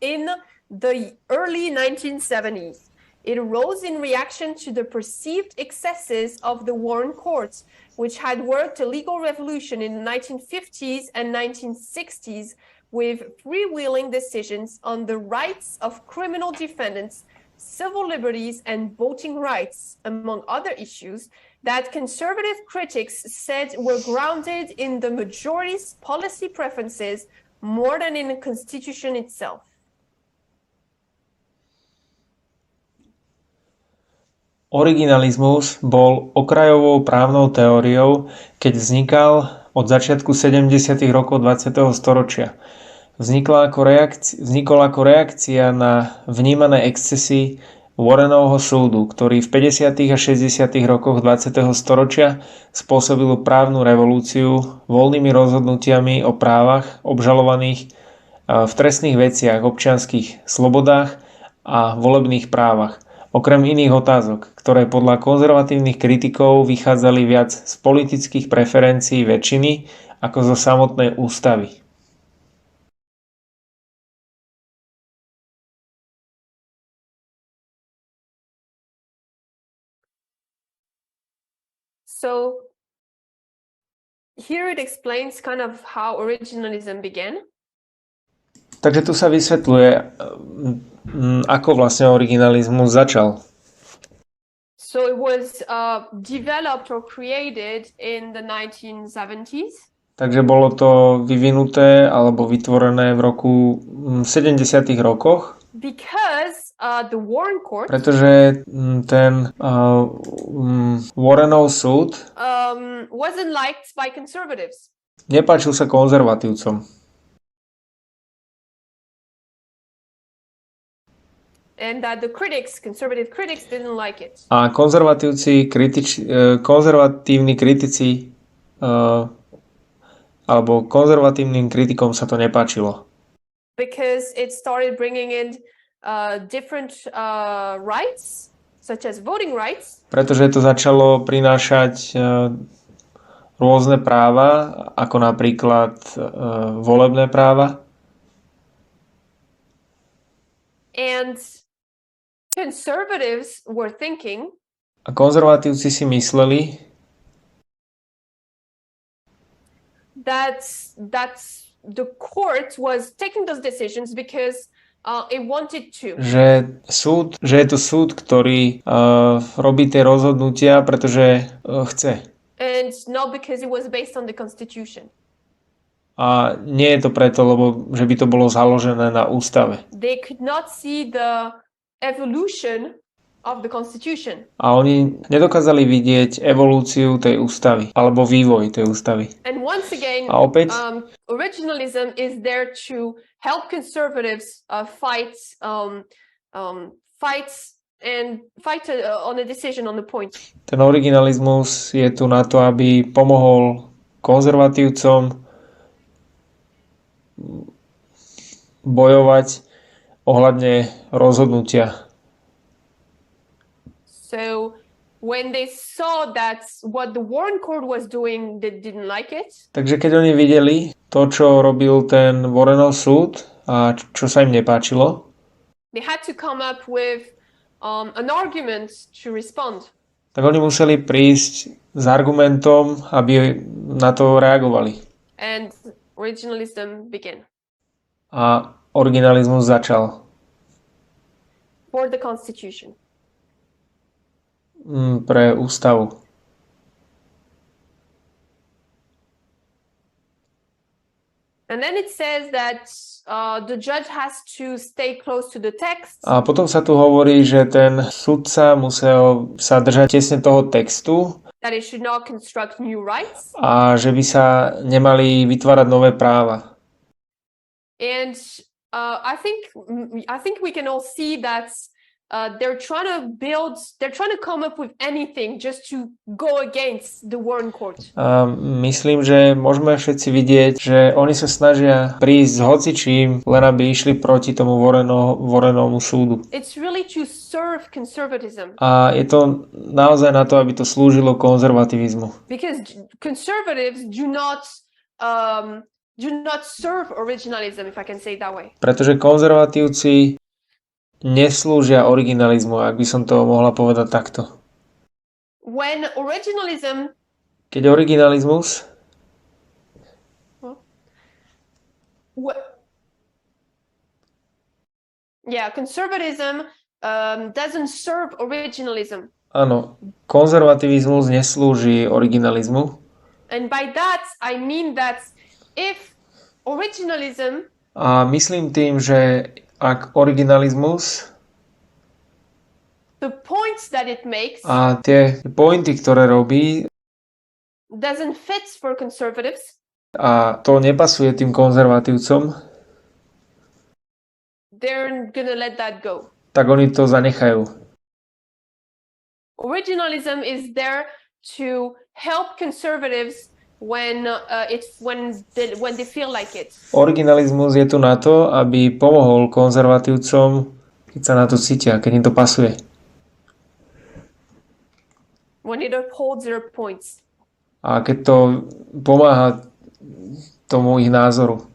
in the early 1970s. It arose in reaction to the perceived excesses of the Warren courts, which had worked a legal revolution in the 1950s and 1960s with freewheeling decisions on the rights of criminal defendants, civil liberties, and voting rights, among other issues, that conservative critics said were grounded in the majority's policy preferences more than in the Constitution itself. Originalizmus bol okrajovou právnou teóriou, keď vznikal od začiatku 70. rokov 20. storočia. Vznikol ako reakcia na vnímané excesy Warrenovho súdu, ktorý v 50. a 60. rokoch 20. storočia spôsobil právnu revolúciu voľnými rozhodnutiami o právach obžalovaných v trestných veciach, občianskych slobodách a volebných právach. Okrem iných otázok, ktoré podľa konzervatívnych kritikov vychádzali viac z politických preferencií väčšiny ako zo samotnej ústavy. So here it explains kind of how originalism began. Takže tu sa vysvetľuje, ako vlastne originalizmus začal. So it was developed or created in the 1970s. Takže bolo to vyvinuté alebo vytvorené v roku 70. rokoch. Because the Warren Court, pretože ten Warrenov súd wasn't liked by conservatives. Nepáčil sa konzervatívcom. And that the conservative critics didn't like it. A konzervatívni kritici alebo konzervatívnym kritikom sa to nepáčilo. Because it started bringing in different rights, such as voting rights. Pretože to začalo prinášať rôzne práva, ako napríklad volebné práva. And conservatives were thinking, a konzervatívci si mysleli, that the court was taking those decisions because it wanted to. Že je to súd, ktorý robí tie rozhodnutia, pretože chce. And not because it was based on the Constitution. A nie je to preto, lebo že by to bolo založené na ústave. They could not see the evolution of the Constitution. A oni nedokázali vidieť evolúciu tej ústavy, alebo vývoj tej ústavy. And once again, a opäť, originalism is there to help conservatives fight on a decision on the point. Ten originalizmus je tu na to, aby pomohol konzervatívcom bojovať ohľadne rozhodnutia. So when they saw that what the Warren Court was doing, they didn't like it. Takže keď oni videli to, čo robil ten Warrenov súd a čo sa im nepáčilo, they had to come up with an argument to respond. Tak oni museli prísť s argumentom, aby na to reagovali. And originalism began. A originalizmus začal. For the Constitution. Pre ústavu. And then it says that the judge has to stay close to the text. A potom sa tu hovorí, že ten sudca musel sa držať tesne toho textu. That it should not construct new rights. A že by sa nemali vytvárať nové práva. And I think we can all see that they're trying to come up with anything just to go against the Warren Court. Myslím, že môžeme všetci vidieť, že oni sa snažia prísť s hocičím, len aby išli proti tomu Warrenovmu súdu. It's really to serve conservatism. A je to naozaj na to, aby to slúžilo konzervativizmu. Because conservatives do not serve originalism, if I can say it that way. Pretože konzervatívci neslúžia originalizmu, ak by som to mohla povedať takto. Keď originalizmus conservatism doesn't serve originalism. Áno, konzervativizmus neslúži originalizmu. And by that, I mean that if originalism A myslím tým, že ak originalizmus the points that it makes a tie pointy, ktoré robí, doesn't fit for conservatives, a to nepasuje tým konzervatívcom, they're gonna let that go. tak oni to zanechajú. Originalism is there to help conservatives when they feel like it. Originalizmus je tu na to, aby pomohol konzervatívcom, keď sa na to cítia, keď im to pasuje. When it upholds their points. A keď to pomáha tomu ich názoru.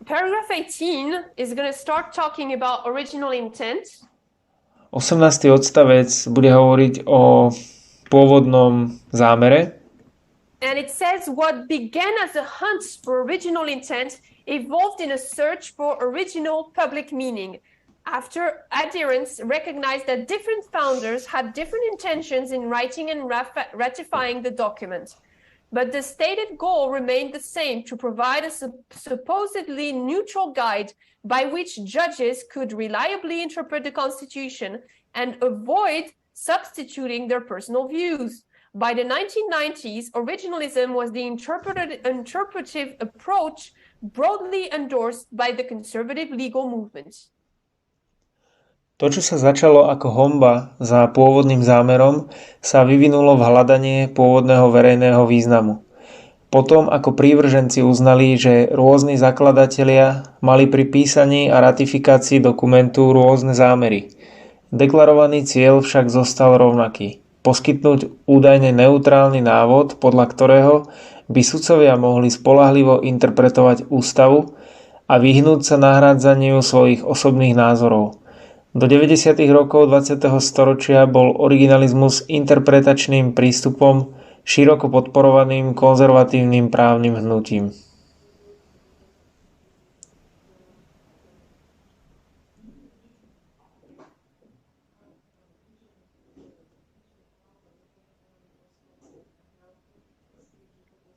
Paragraph 18 is going to start talking about original intent. 18. odstavec bude hovoriť o pôvodnom zámere. And it says what began as a hunt for original intent evolved in a search for original public meaning. After adherents recognized that different founders had different intentions in writing and ratifying the document. But the stated goal remained the same, to provide a supposedly neutral guide by which judges could reliably interpret the Constitution and avoid substituting their personal views. By the 1990s, originalism was the interpretive approach broadly endorsed by the conservative legal movement. To, čo sa začalo ako honba za pôvodným zámerom, sa vyvinulo v hľadanie pôvodného verejného významu. Potom, ako prívrženci uznali, že rôzni zakladatelia mali pri písaní a ratifikácii dokumentu rôzne zámery. Deklarovaný cieľ však zostal rovnaký. Poskytnúť údajne neutrálny návod, podľa ktorého by sudcovia mohli spoľahlivo interpretovať ústavu a vyhnúť sa nahrádzaniu svojich osobných názorov. Do 90. rokov 20. storočia bol originalizmus interpretačným prístupom široko podporovaným konzervatívnym právnym hnutím.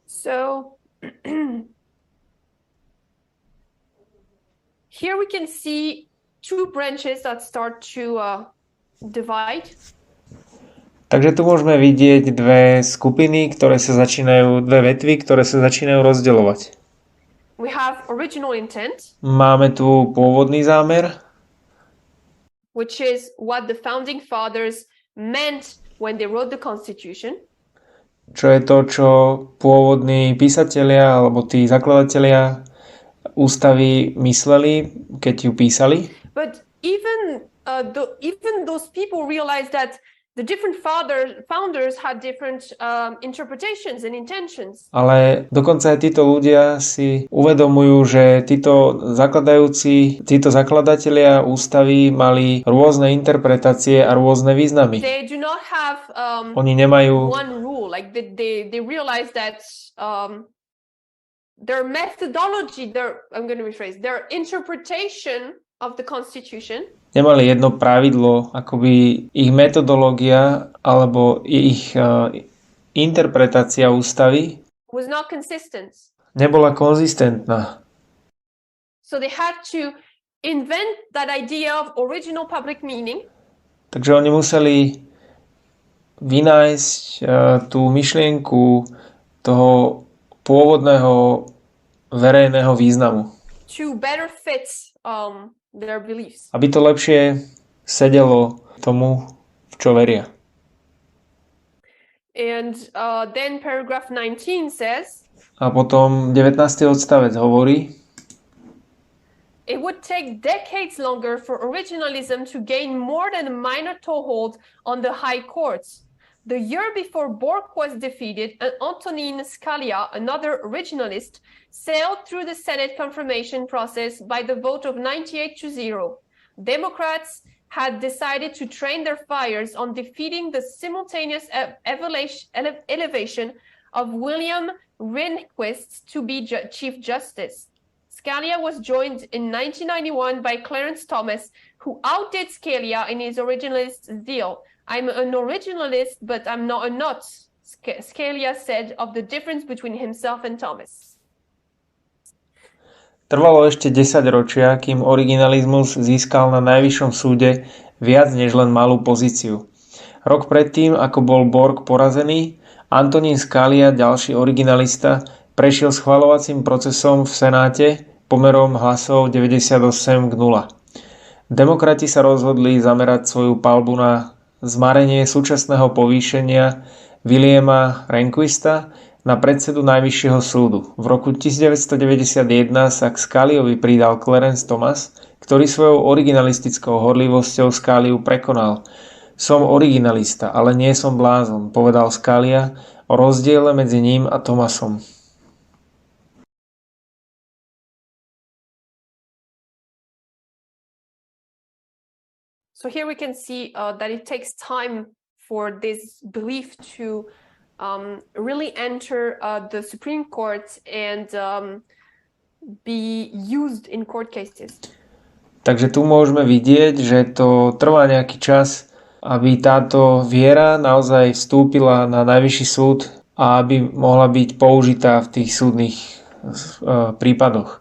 So here we can see two branches that start to divide. Takže tu môžeme vidieť dve skupiny, dve vetvy, ktoré sa začínajú rozdeľovať. We have original intent. Máme tu pôvodný zámer, which is what the founding fathers meant when they wrote the Constitution. Čo je to, čo pôvodní písatelia alebo tí zakladatelia ústavy mysleli, keď ju písali. But even those people realized that the different founders had different interpretations and intentions. Ale dokonca aj títo ľudia si uvedomujú, že títo zakladatelia ústavy mali rôzne interpretácie a rôzne významy. They do not have Oni nemajú one rule. Like they realize that their methodology, their interpretation of the Constitution nemali jedno pravidlo, akoby ich metodológia alebo ich interpretácia ústavy was not consistent. nebola konzistentná. So they had to invent that idea of original public meaning. Takže oni museli vynájsť tú myšlienku toho pôvodného verejného významu. To better fit their beliefs. Aby to lepšie sedelo tomu, v čo veria. And then paragraph 19 says, a potom 19. odstavec hovorí, it would take decades longer for originalism to gain more than a minor toehold on the high courts. The year before Bork was defeated, Antonin Scalia, another originalist, sailed through the Senate confirmation process by the vote of 98-0. Democrats had decided to train their fires on defeating the simultaneous elevation of William Rehnquist to be Chief Justice. Scalia was joined in 1991 by Clarence Thomas, who outdid Scalia in his originalist zeal. I'm an originalist, but I'm not. Scalia said of the difference between himself and Thomas. Trvalo ešte 10 ročia, kým originalizmus získal na najvyššom súde viac než len malú pozíciu. Rok predtým, ako bol Borg porazený, Antonín Scalia, ďalší originalista, prešiel schvaľovacím procesom v Senáte pomerom hlasov 98 k 0. Demokrati sa rozhodli zamerať svoju paľbu na zmarenie súčasného povýšenia Williama Rehnquista na predsedu Najvyššieho súdu. V roku 1991 sa k Scaliovi pridal Clarence Thomas, ktorý svojou originalistickou horlivosťou Scaliu prekonal. Som originalista, ale nie som blázon, povedal Scalia o rozdiele medzi ním a Thomasom. So here we can see that it takes time for this belief to really enter the Supreme Court and be used in court cases. Takže tu môžeme vidieť, že to trvá nejaký čas, aby táto viera naozaj vstúpila na Najvyšší súd a aby mohla byť použitá v tých súdnych prípadoch.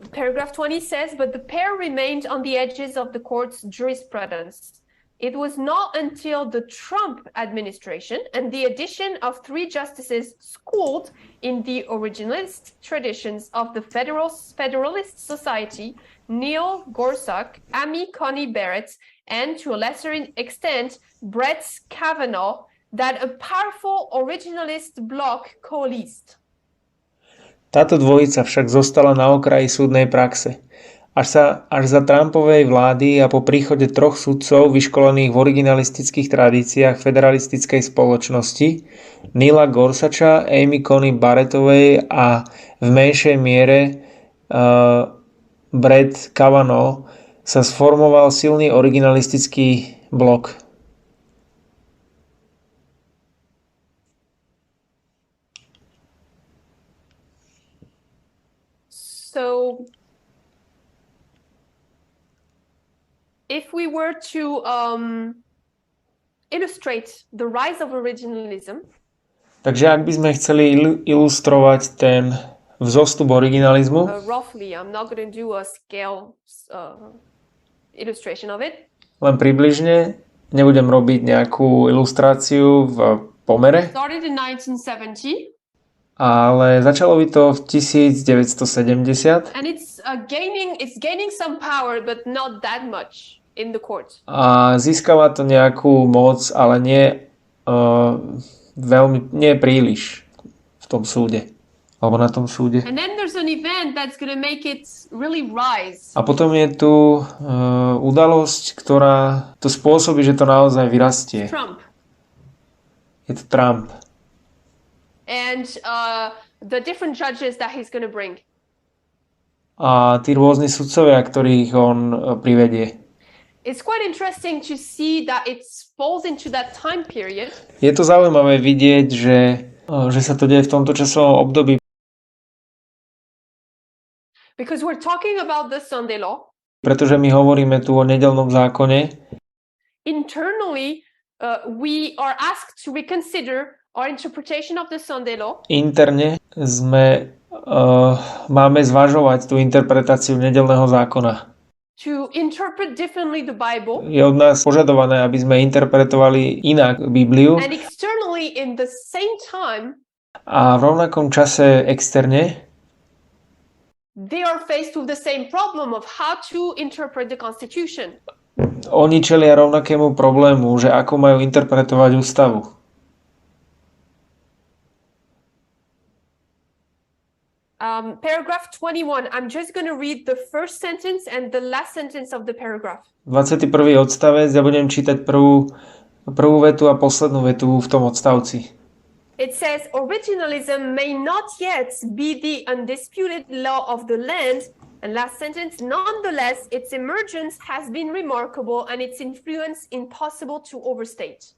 Paragraph 20 says, but the pair remained on the edges of the court's jurisprudence. It was not until the Trump administration and the addition of 3 justices schooled in the originalist traditions of the Federalist Society, Neil Gorsuch, Amy Coney Barrett, and to a lesser extent, Brett Kavanaugh, that a powerful originalist bloc coalesced. Táto dvojica však zostala na okraji súdnej praxe. Až za Trumpovej vlády a po príchode 3 sudcov vyškolených v originalistických tradíciách federalistickej spoločnosti, Neila Gorsucha, Amy Coney Barrettovej a v menšej miere Brett Kavanaugh, sa sformoval silný originalistický blok. So, if we were to illustrate the rise of originalism, takže ak by sme chceli ilustrovať ten vzostup originalizmu, roughly, I'm not going to do a scale illustration of it. Len približne, nebudem robiť nejakú ilustráciu v pomere. Started in 1970. Ale začalo by to v 1970. And it's gaining some power, but not that much in the court. A získava to nejakú moc, ale nie príliš v tom súde. Alebo na tom súde. And then there's an event that's going to make it really rise. A potom je tu udalosť, ktorá to spôsobí, že to naozaj vyrastie. Trump. Je to Trump. And the different judges that he's going to bring. A tí rôzni sudcovia, ktorých on privedie. It's quite interesting to see that it falls into that time period. Je to zaujímavé vidieť, že sa to deje v tomto časovom období. Because we're talking about the Sunday law. Pretože my hovoríme tu o nedeľnom zákone. Internally, we are asked to reconsider our interpretation of the Sunday law. Interne máme zvažovať tú interpretáciu nedeľného zákona. To interpret differently the Bible. Je od nás požadované, aby sme interpretovali inak Bibliu. And externally in the same time. A v rovnakom čase externe. They are faced with the same problem of how to interpret the Constitution. Oni čelia rovnakému problému, že ako majú interpretovať ústavu. Paragraph 21. I'm just going to read the first sentence and the last sentence of the paragraph. 21. odstavec, ja budem čítať prvú vetu a poslednú vetu v tom odstavci. It says, originalism may not yet be the undisputed law of the land, and last sentence, nonetheless, its emergence has been remarkable and its influence impossible to overstate.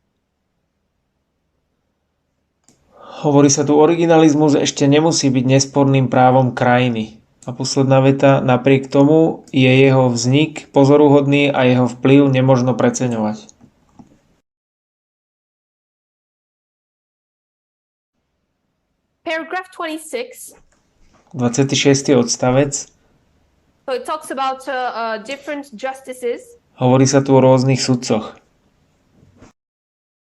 Hovorí sa tu, originalizmus ešte nemusí byť nesporným právom krajiny. A posledná veta, napriek tomu je jeho vznik pozoruhodný a jeho vplyv nemožno preceňovať. Paragraph 26. 26. odstavec. So it talks about different justices. Hovorí sa tu o rôznych sudcoch.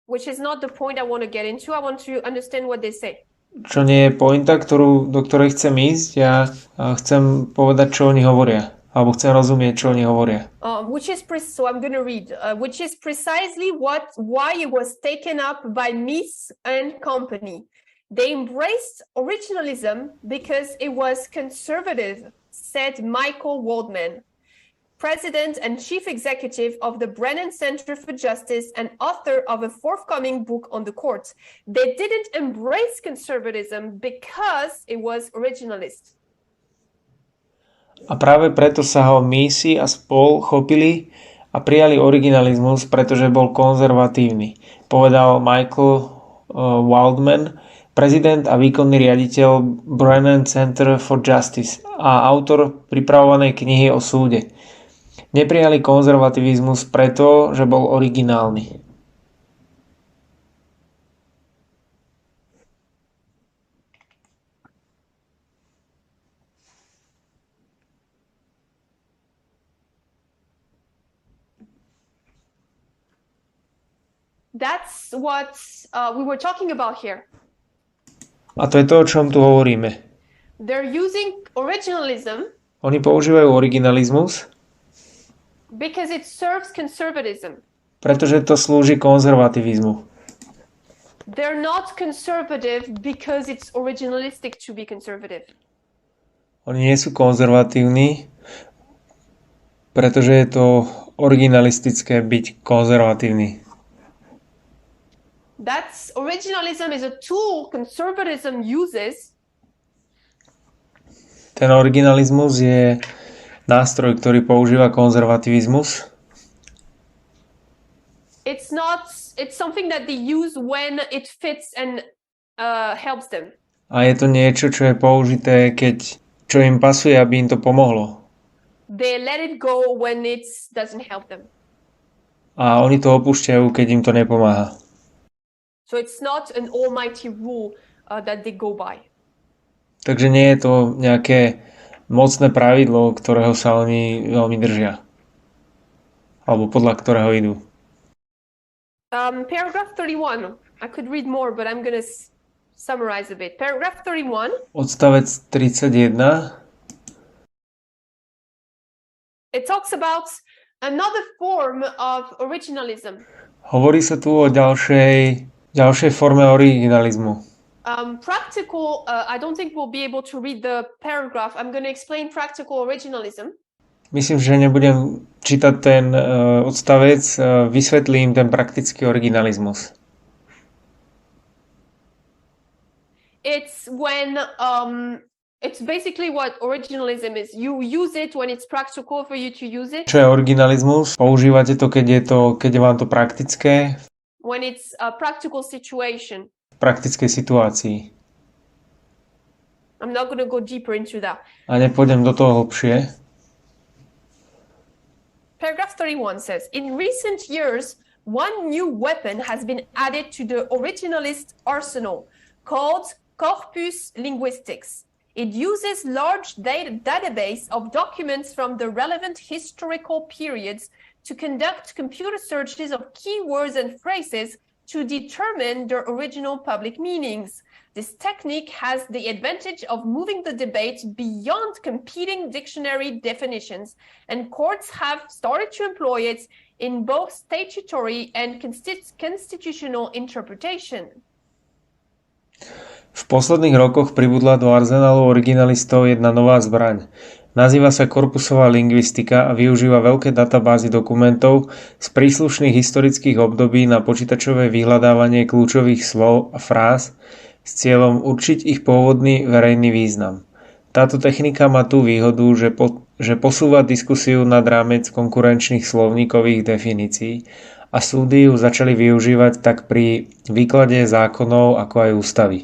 Which is not the point I want to get into. I want to understand what they say. Čo nie je pointa, do ktorej chcem ísť. Ja chcem povedať, čo oni hovoria. Alebo chcem rozumieť, čo oni hovoria. So I'm going to read. Which is precisely why it was taken up by Mies and company. They embraced originalism because it was conservative, said Michael Waldman, President and Chief Executive of the Brennan Center for Justice and author of a forthcoming book on the court. They didn't embrace conservatism because it was originalist. A práve preto sa ho Misi a spol chopili a prijali originalizmus, pretože bol konzervatívny, povedal Michael Waldman, prezident a výkonný riaditeľ Brennan Center for Justice a autor pripravovanej knihy o súde. Neprijali konzervativizmus preto, že bol originálny. That's what we were talking about here. A to je to, o čom tu hovoríme. They're using originalism. Oni používajú originalizmus, because it serves conservatism. Pretože to slúži konzervativizmu. They're not conservative because it's originalistic to be conservative. Oni nie sú konzervatívni, pretože je to originalistické byť konzervatívny. Originalism is a tool conservatism uses. Ten originalizmus je nástroj, ktorý používa konzervativizmus. It's something that they use when it fits and helps them. A je to niečo, čo je použité, čo im pasuje, aby im to pomohlo. They let it go when it doesn't help them. A oni to opúšťajú, keď im to nepomáha. So it's not an almighty rule that they go by. Takže nie je to nejaké mocné pravidlo, ktorého sa oni veľmi držia. Alebo podľa ktorého idú. Paragraph 31. I could read more, but I'm going to summarize a bit. Paragraph 31. Odstavec 31. It talks about another form of originalism. Hovorí sa tu o ďalšej forme originalizmu. I don't think we'll be able to read the paragraph. I'm going to explain practical originalism. Myslím, že nebudem čítať ten odstavec, vysvetlím ten praktický originalizmus. It's when it's basically what originalism is. You use it when it's practical for you to use it. Čo je originalizmus? Používate to, keď je vám to praktické. When it's a practical situation. V praktickej situácii. I'm not going to go deeper into that. A nepôjdem do toho hlbšie. Paragraph 31 says, in recent years, one new weapon has been added to the originalist arsenal called corpus linguistics. It uses large database of documents from the relevant historical periods to conduct computer searches of keywords and phrases to determine their original public meanings. This technique has the advantage of moving the debate beyond competing dictionary definitions, and courts have started to employ it in both statutory and constitutional interpretation. V posledných rokoch pribudla do arzenálu originalistov jedna nová zbraň. Nazýva sa korpusová lingvistika a využíva veľké databázy dokumentov z príslušných historických období na počítačové vyhľadávanie kľúčových slov a fráz s cieľom určiť ich pôvodný verejný význam. Táto technika má tú výhodu, že posúva diskusiu nad rámec konkurenčných slovníkových definícií a súdy ju začali využívať tak pri výklade zákonov ako aj ústavy.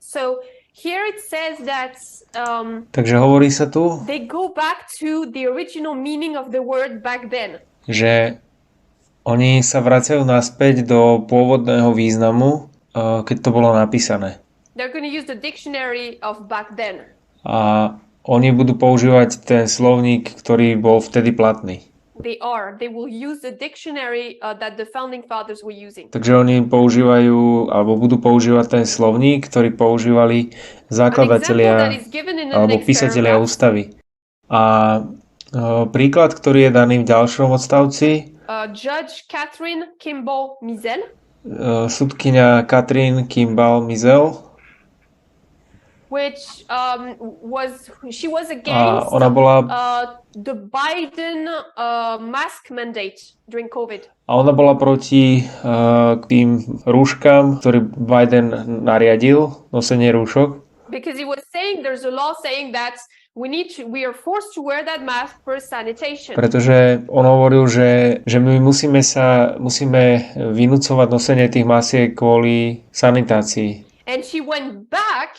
So here it says that Takže hovorí sa tu, they go back to the original meaning of the word back then. že oni sa vracajú naspäť do pôvodného významu, keď to bolo napísané. They're going to use the dictionary of back then. A oni budú používať ten slovník, ktorý bol vtedy platný. They will use the dictionary that the founding fathers were using. Takže oni používajú, alebo budú používať ten slovník, ktorý používali zakladatelia alebo písatelia ústavy. A príklad, ktorý je daný v ďalšom odstavci, Judge Catherine Kimball Mizell, sudkyňa Katrin Kimball Mizell, which she was a against ona bola, the Biden mask mandate during COVID. a ona bola proti tým rúškam, ktorý Biden nariadil, nosenie rúšok. Because he was saying there's a law saying that we are forced to wear that mask for sanitation. Pretože on hovoril, že my musíme vynúcovať nosenie tých masiek kvôli sanitácii. And she went back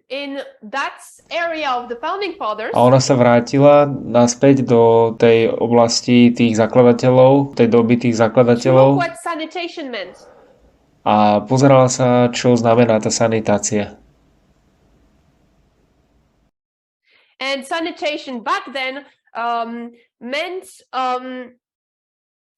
in that area of the founding fathers. A ona sa vrátila naspäť do tej oblasti tých zakladateľov, tej doby tých zakladateľov. What sanitation meant. A pozerala sa, čo znamená tá sanitácia. And sanitation back then meant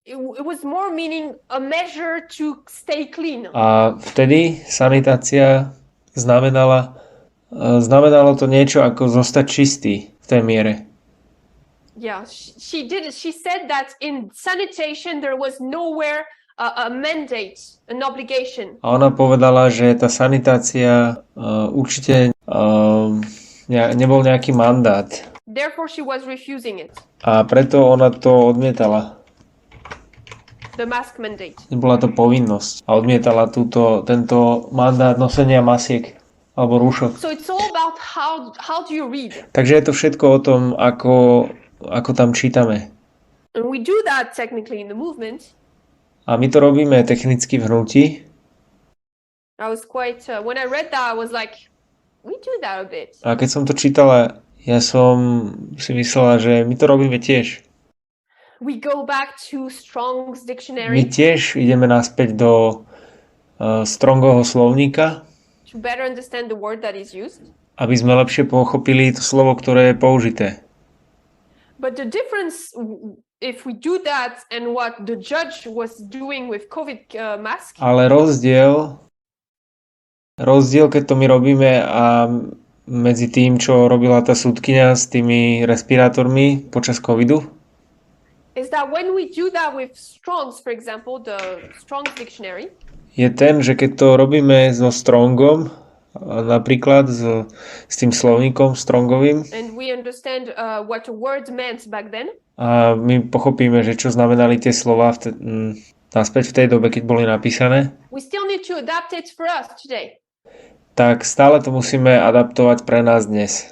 it was more meaning a measure to stay clean. A vtedy sanitácia znamenalo to niečo ako zostať čistý v tej miere. Yeah, she said that in sanitation there was nowhere a mandate, an obligation. A ona povedala, že tá sanitácia určite nebol nejaký mandát. Therefore she was refusing it. A preto ona to odmietala. The mask mandate. Nebola to povinnosť. A odmietala tento mandát nosenia masiek alebo rúšok. So it's all about how do you read. Takže je to všetko o tom, ako tam čítame. And we do that technically in the movement. A my to robíme technicky v hnutí. I was quite when I read that I was like, we do that a bit. A keď som to čítala, ja som si myslela, že my to robíme tiež. We go back to Strong's My dictionary tiež ideme naspäť do Strongovho slovníka, to better understand the word that is used. aby sme lepšie pochopili to slovo, ktoré je použité. But the difference, if we do that and what the judge was doing with COVID mask, Ale rozdiel, keď to my robíme a medzi tým, čo robila tá sudkyňa s tými respirátormi počas covidu, is that when we do that with Strong's, for example, the Strong's dictionary, je ten, že keď to robíme so Strongom, napríklad s tým slovníkom Strongovým, and we understand what a word meant back then, a my pochopíme, že čo znamenali tie slova naspäť v tej dobe, keď boli napísané, we still need to adapt it for us today. tak stále to musíme adaptovať pre nás dnes.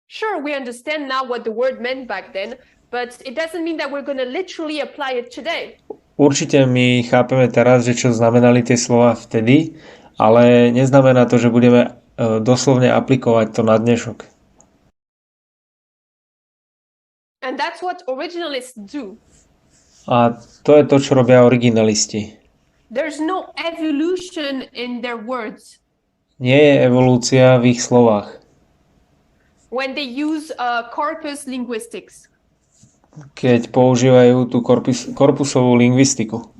Sure, we understand now what the word meant back then, but it doesn't mean that we're going to literally apply it today. Určite my chápeme teraz, že čo znamenali tie slova vtedy, ale neznamená to, že budeme doslovne aplikovať to na dnešok. And that's what originalists do. A to je to, čo robia originalisti. There's no evolution in their words. Nie je evolúcia v ich slovách. When they use corpus linguistics. Keď používajú tú korpusovú lingvistiku.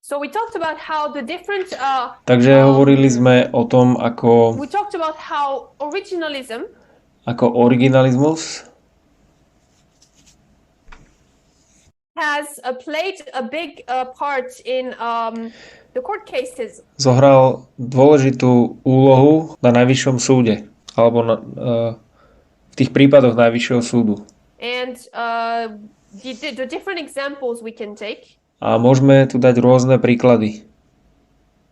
So we talked about how the different Takže hovorili sme o tom, we talked about how ako originalizmus has played a big part in the court cases. Zohral dôležitú úlohu na najvyššom súde, alebo v tých prípadoch najvyššieho súdu. And the different examples we can take. A môžeme tu dať rôzne príklady.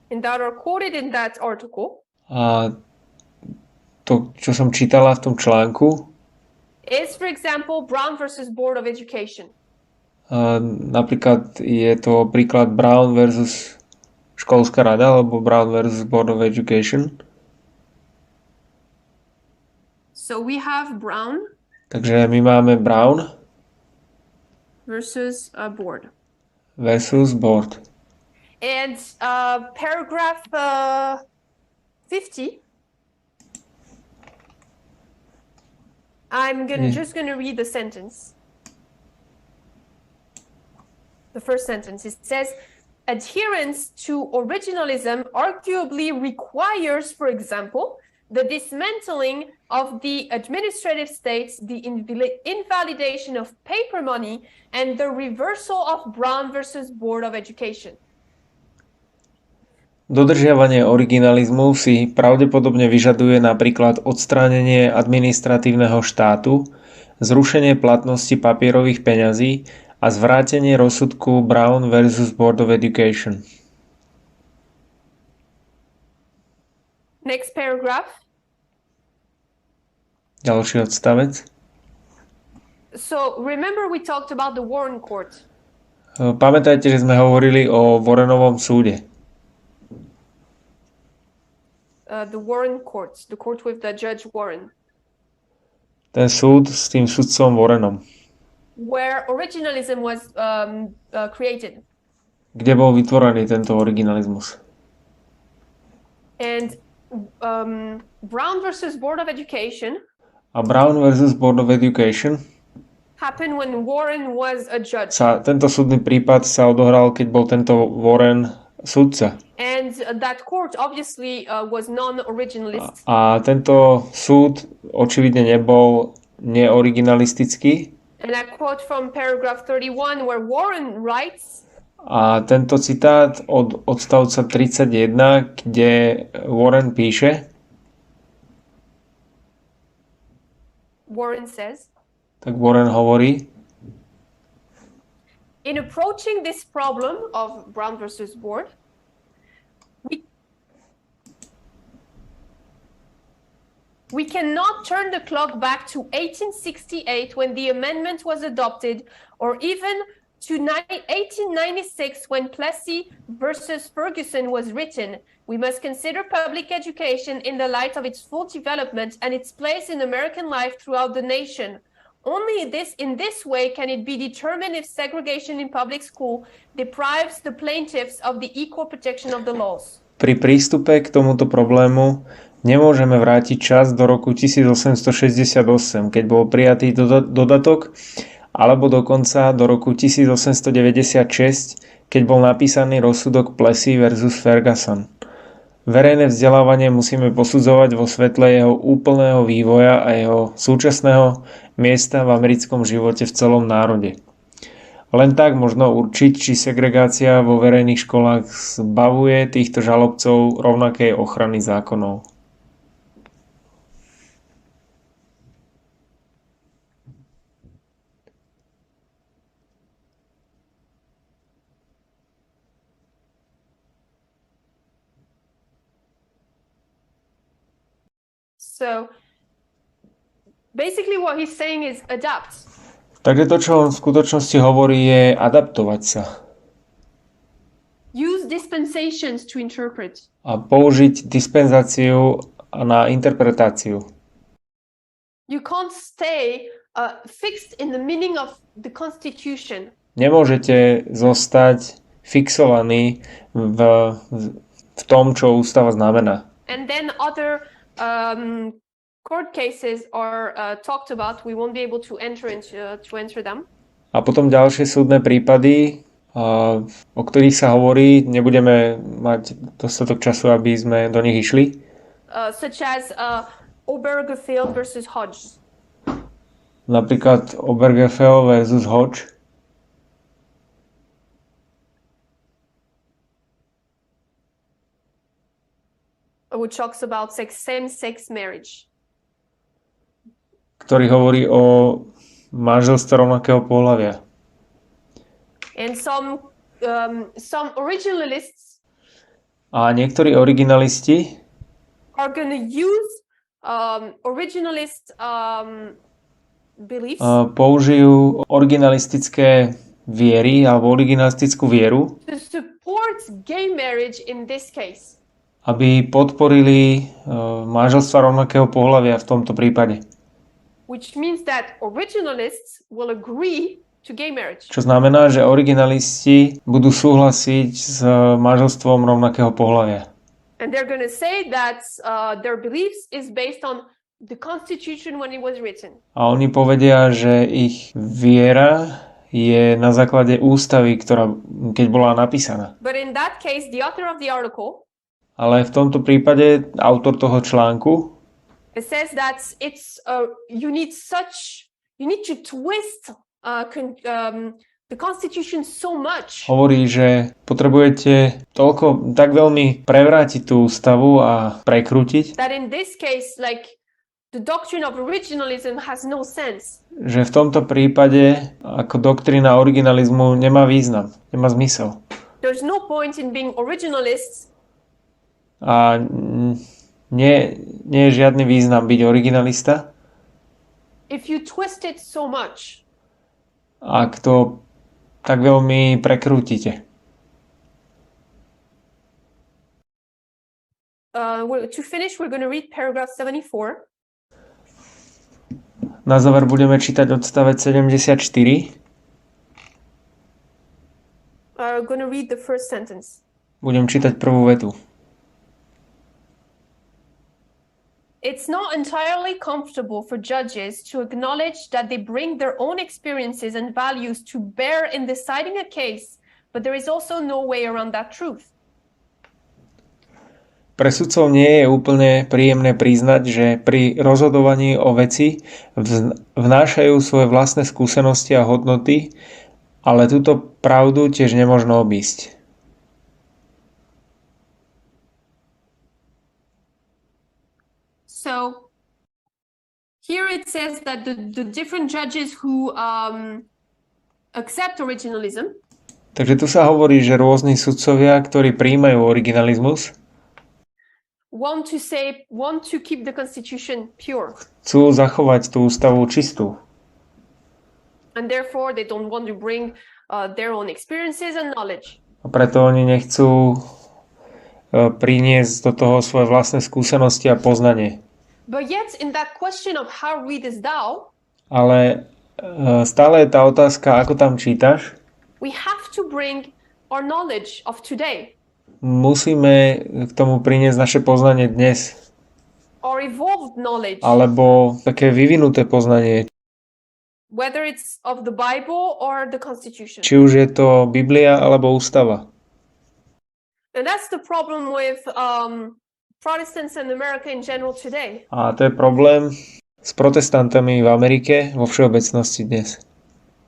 And that are quoted in that article. A to, čo som čítala v tom článku, is, for example, Brown versus Board of Education. Napríklad je to príklad Brown versus školská rada alebo Brown versus Board of Education. So we have Brown Takže my máme Brown versus Board. versus Board. And paragraph 50. I'm just going to read the sentence. The first sentence. It says, adherence to originalism arguably requires, for example, the dismantling of the administrative states, the invalidation of paper money, and the reversal of Brown versus Board of Education. Dodržiavanie originalizmu si pravdepodobne vyžaduje napríklad odstránenie administratívneho štátu, zrušenie platnosti papierových peňazí a zvrátenie rozsudku Brown versus Board of Education. Next paragraph. Ďalší odstavec. So remember we talked about the Warren Court. Pamätajte, že sme hovorili o Warrenovom súde. The Warren Court, the court with the Judge Warren. Ten súd s tým sudcom Warrenom. Where originalism was created. Kde bol vytvorený tento originalizmus. And Brown versus Board of Education. A Brown versus Board of Education happened when Warren was a judge. Tento súdny prípad sa odohral, keď bol tento Warren sudca. And that court obviously was non-originalist. A tento súd očividne nebol neoriginalistický. And I quote from paragraph 31 where Warren writes. A tento citát od odstavca 31, kde Warren píše. Warren says. Tak Warren hovorí. In approaching this problem of Brown versus Board, we cannot turn the clock back to 1868 when the amendment was adopted, or even to 1896 when Plessy versus Ferguson was written. We must consider public education in the light of its full development and its place in American life throughout the nation. Only in this way can it be determined if segregation in public school deprives the plaintiffs of the equal protection of the laws. Pri prístupe k tomuto problému nemôžeme vrátiť čas do roku 1868, keď bol prijatý dodatok, alebo dokonca do roku 1896, keď bol napísaný rozsudok Plessy versus Ferguson. Verejné vzdelávanie musíme posudzovať vo svetle jeho úplného vývoja a jeho súčasného miesta v americkom živote v celom národe. Len tak možno určiť, či segregácia vo verejných školách zbavuje týchto žalobcov rovnakej ochrany zákonov. So basically what he's saying is adapt. Takže to, čo on v skutočnosti hovorí, je adaptovať sa. Use dispensations to interpret. A použiť dispenzáciu na interpretáciu. You can't stay fixed in the meaning of the Constitution. Nemôžete zostať fixovaní v tom, čo ústava znamená. And then other court cases are talked about. We won't be able to enter them. A potom ďalšie súdne prípady, o ktorých sa hovorí, nebudeme mať dostatok času, aby sme do nich išli. Such as Obergefell versus Hodge. Napríklad Obergefell versus Hodge. Which talks about same-sex marriage. Ktorý hovorí o manželstve rovnakého pohlavia. And some originalists a niektorí originalisti are going to use originalist beliefs použijú originalistické viery alebo originalistickú vieru, to support gay marriage in this case. aby podporili manželstva rovnakého pohlavia v tomto prípade. Which means that originalists will agree to gay marriage. Čo znamená, že originalisti budú súhlasiť s manželstvom rovnakého pohlavia. And they're going to say that their beliefs is based on the Constitution when it was written. A oni povedia, že ich viera je na základe ústavy, ktorá keď bola napísaná. But in that case, the author of the article, Ale v tomto prípade autor toho článku it says that it's you need to twist the Constitution so much hovorí, že potrebujete tak veľmi prevrátiť tú ústavu a prekrútiť, that in this case, like the doctrine of originalism has no sense. že v tomto prípade ako doktrína originalizmu nemá význam, nemá zmysel. There's no point in being originalists A nie je žiadny význam byť originalista, if you twist it so much. ak to tak veľmi prekrútite. To finish, we're going to read paragraph 74. Na záver budeme čítať odstavec 74. We're going to read the first sentence. Budem čítať prvú vetu. It's not entirely comfortable for judges to acknowledge that they bring their own experiences and values to bear in deciding a case, but there is also no way around that truth. Pre sudcov nie je úplne príjemné priznať, že pri rozhodovaní o veci vnášajú svoje vlastné skúsenosti a hodnoty, ale túto pravdu tiež nemožno obísť. So here it says that the different judges who accept originalism, Takže tu sa hovorí, že rôzni sudcovia, ktorí prijímajú originalizmus, want to keep the constitution pure. Chcú zachovať tú ústavu čistú. And therefore they don't want to bring their own experiences and knowledge. A preto oni nechcú priniesť do toho svoje vlastné skúsenosti a poznanie. But yet in that question of how readest thou, Ale stále je tá otázka, ako tam čítaš. we have to bring our knowledge of today, Musíme k tomu priniesť naše poznanie dnes. our evolved knowledge, Alebo také vyvinuté poznanie. whether it's of the Bible or the Constitution. Či už je to Biblia alebo ústava. And that's the problem with Protestants in America in general today. A to je problém s protestantami v Amerike vo všeobecnosti dnes.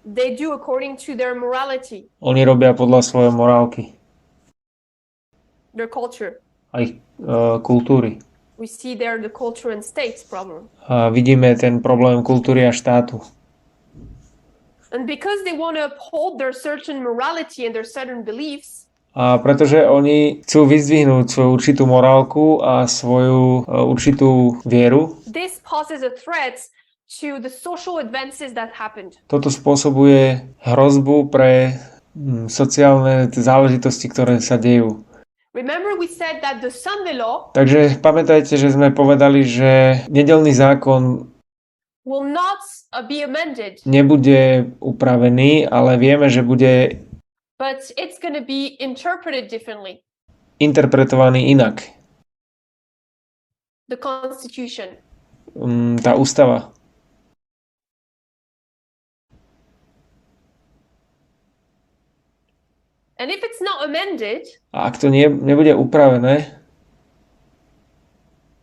They do according to their morality, Oni robia podľa svojej morálky their culture. a ich kultúry. We see there the culture and states problem. A vidíme ten problém kultúry a štátu. And because they want to uphold their certain morality and their certain beliefs, A pretože oni chcú vyzdvihnúť svoju určitú morálku a svoju určitú vieru, this poses a threat to the social advances that happened. toto spôsobuje hrozbu pre sociálne záležitosti, ktoré sa dejú. Remember we said that the Sunday law Takže pamätajte, že sme povedali, že nedeľný zákon will not be amended, nebude upravený, ale vieme, že bude but it's going to be interpreted differently. interpretovaný inak. The Constitution. Tá ústava. And if it's not amended, A ak to nebude upravené,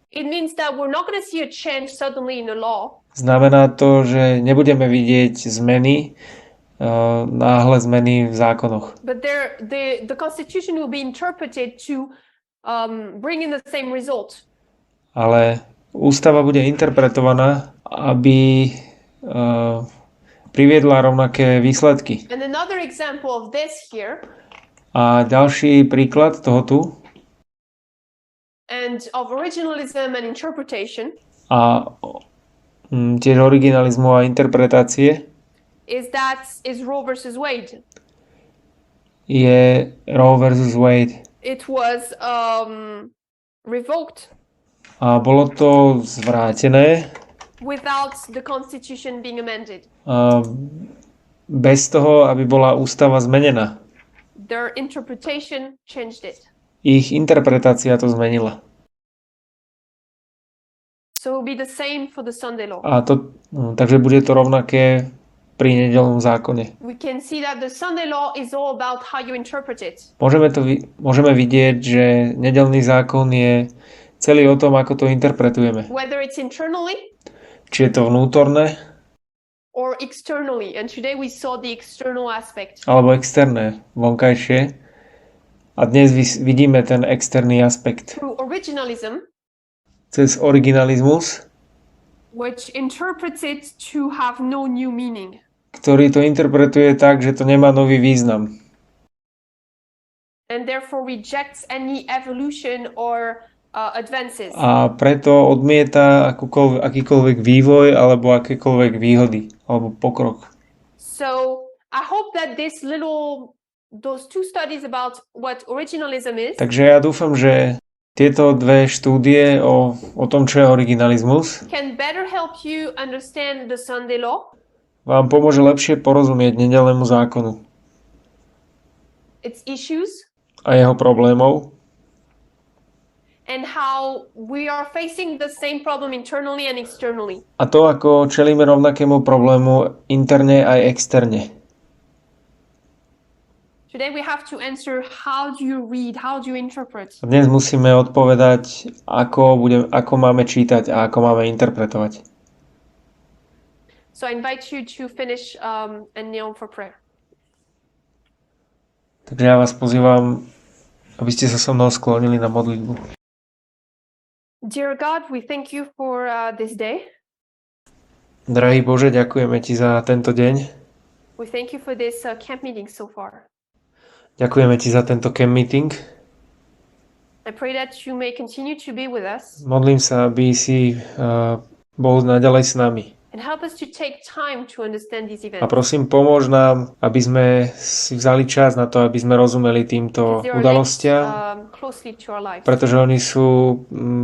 it means that we're not going to see a change suddenly in the law. znamená to, že nebudeme vidieť zmeny, náhle zmeny v zákonoch. But the Constitution will be interpreted to bring in the same result. Ale ústava bude interpretovaná, aby priviedla rovnaké výsledky. And another example of this here, A ďalší príklad toho tu and of originalism and interpretation, a tiež originalizmu a interpretácie is Roe versus Wade. je Roe versus Wade. It was revoked A bolo to zvrátené without the constitution being amended. Bez toho, aby bola ústava zmenená. Their interpretation changed it. Ich interpretácia to zmenila. So it will be the same for the Sunday law. Takže bude to rovnaké pri nedeľnom zákone. We can see that the Sunday law is all about how you interpret it. Môžeme vidieť, že nedeľný zákon je celý o tom, ako to interpretujeme. Whether it's internally Či je to vnútorné, or externally. And today we saw the external aspect. alebo externé, vonkajšie. A dnes vidíme ten externý aspekt. Through originalism, Cez originalizmus, which interprets it to have no new meaning. Ktorý to interpretuje tak, že to nemá nový význam. And therefore rejects any evolution or advances. A preto odmieta akýkoľvek vývoj alebo akékoľvek výhody alebo pokrok. So I hope that those two studies about what originalism is. Takže ja dúfam, že tieto dve štúdie o tom, čo je originalizmus, can better help you understand the Sunday law. Vám pomôže lepšie porozumieť nedeľnému zákonu. Its issues. A jeho problémov. And how we are facing the same problem internally and externally. A to, ako čelíme rovnakému problému interne aj externe. Today we have to answer how do you read, how do you interpret. Dnes musíme odpovedať, ako máme čítať a ako máme interpretovať. So I invite you to finish and kneel for prayer. Takže ja vás pozývam, aby ste sa so mnou sklonili na modlitbu. Dear God, we thank you for this day. Drahý Bože, ďakujeme Ti za tento deň. We thank you for this camp meeting so far. Ďakujeme Ti za tento camp meeting. I pray that you may continue to be with us. Modlím sa, aby si bol naďalej s nami. And help us to take time to understand these events. A prosím, pomôž nám, aby sme si vzali čas na to, aby sme rozumeli týmto udalostiam, pretože oni sú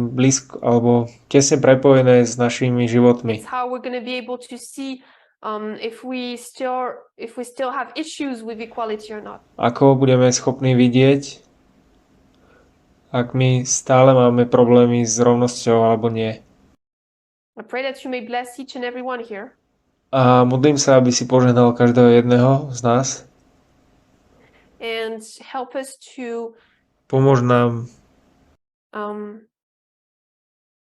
blízko alebo tesne prepojené s našimi životmi. It's how we're going to be able to see if we still have issues with equality or not. Ako budeme schopní vidieť, ak my stále máme problémy s rovnosťou alebo nie. I pray that you may bless each and every one here. A modlím sa, aby si požehnal každého jedného z nás. And help us to pomôž nám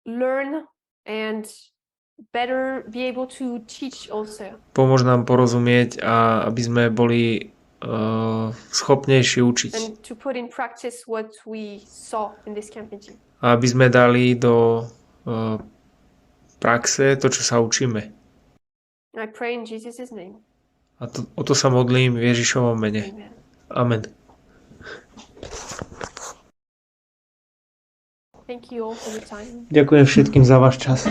learn and better be able to teach also. Pomôž nám porozumieť a aby sme boli schopnejší učiť. And to put in practice what we saw in this camp meeting. A aby sme dali do praxe to, čo sa učíme. I pray in Jesus' name. A o to sa modlím v Ježišovom mene. Amen. Thank you all for your time. Ďakujem všetkým za váš čas.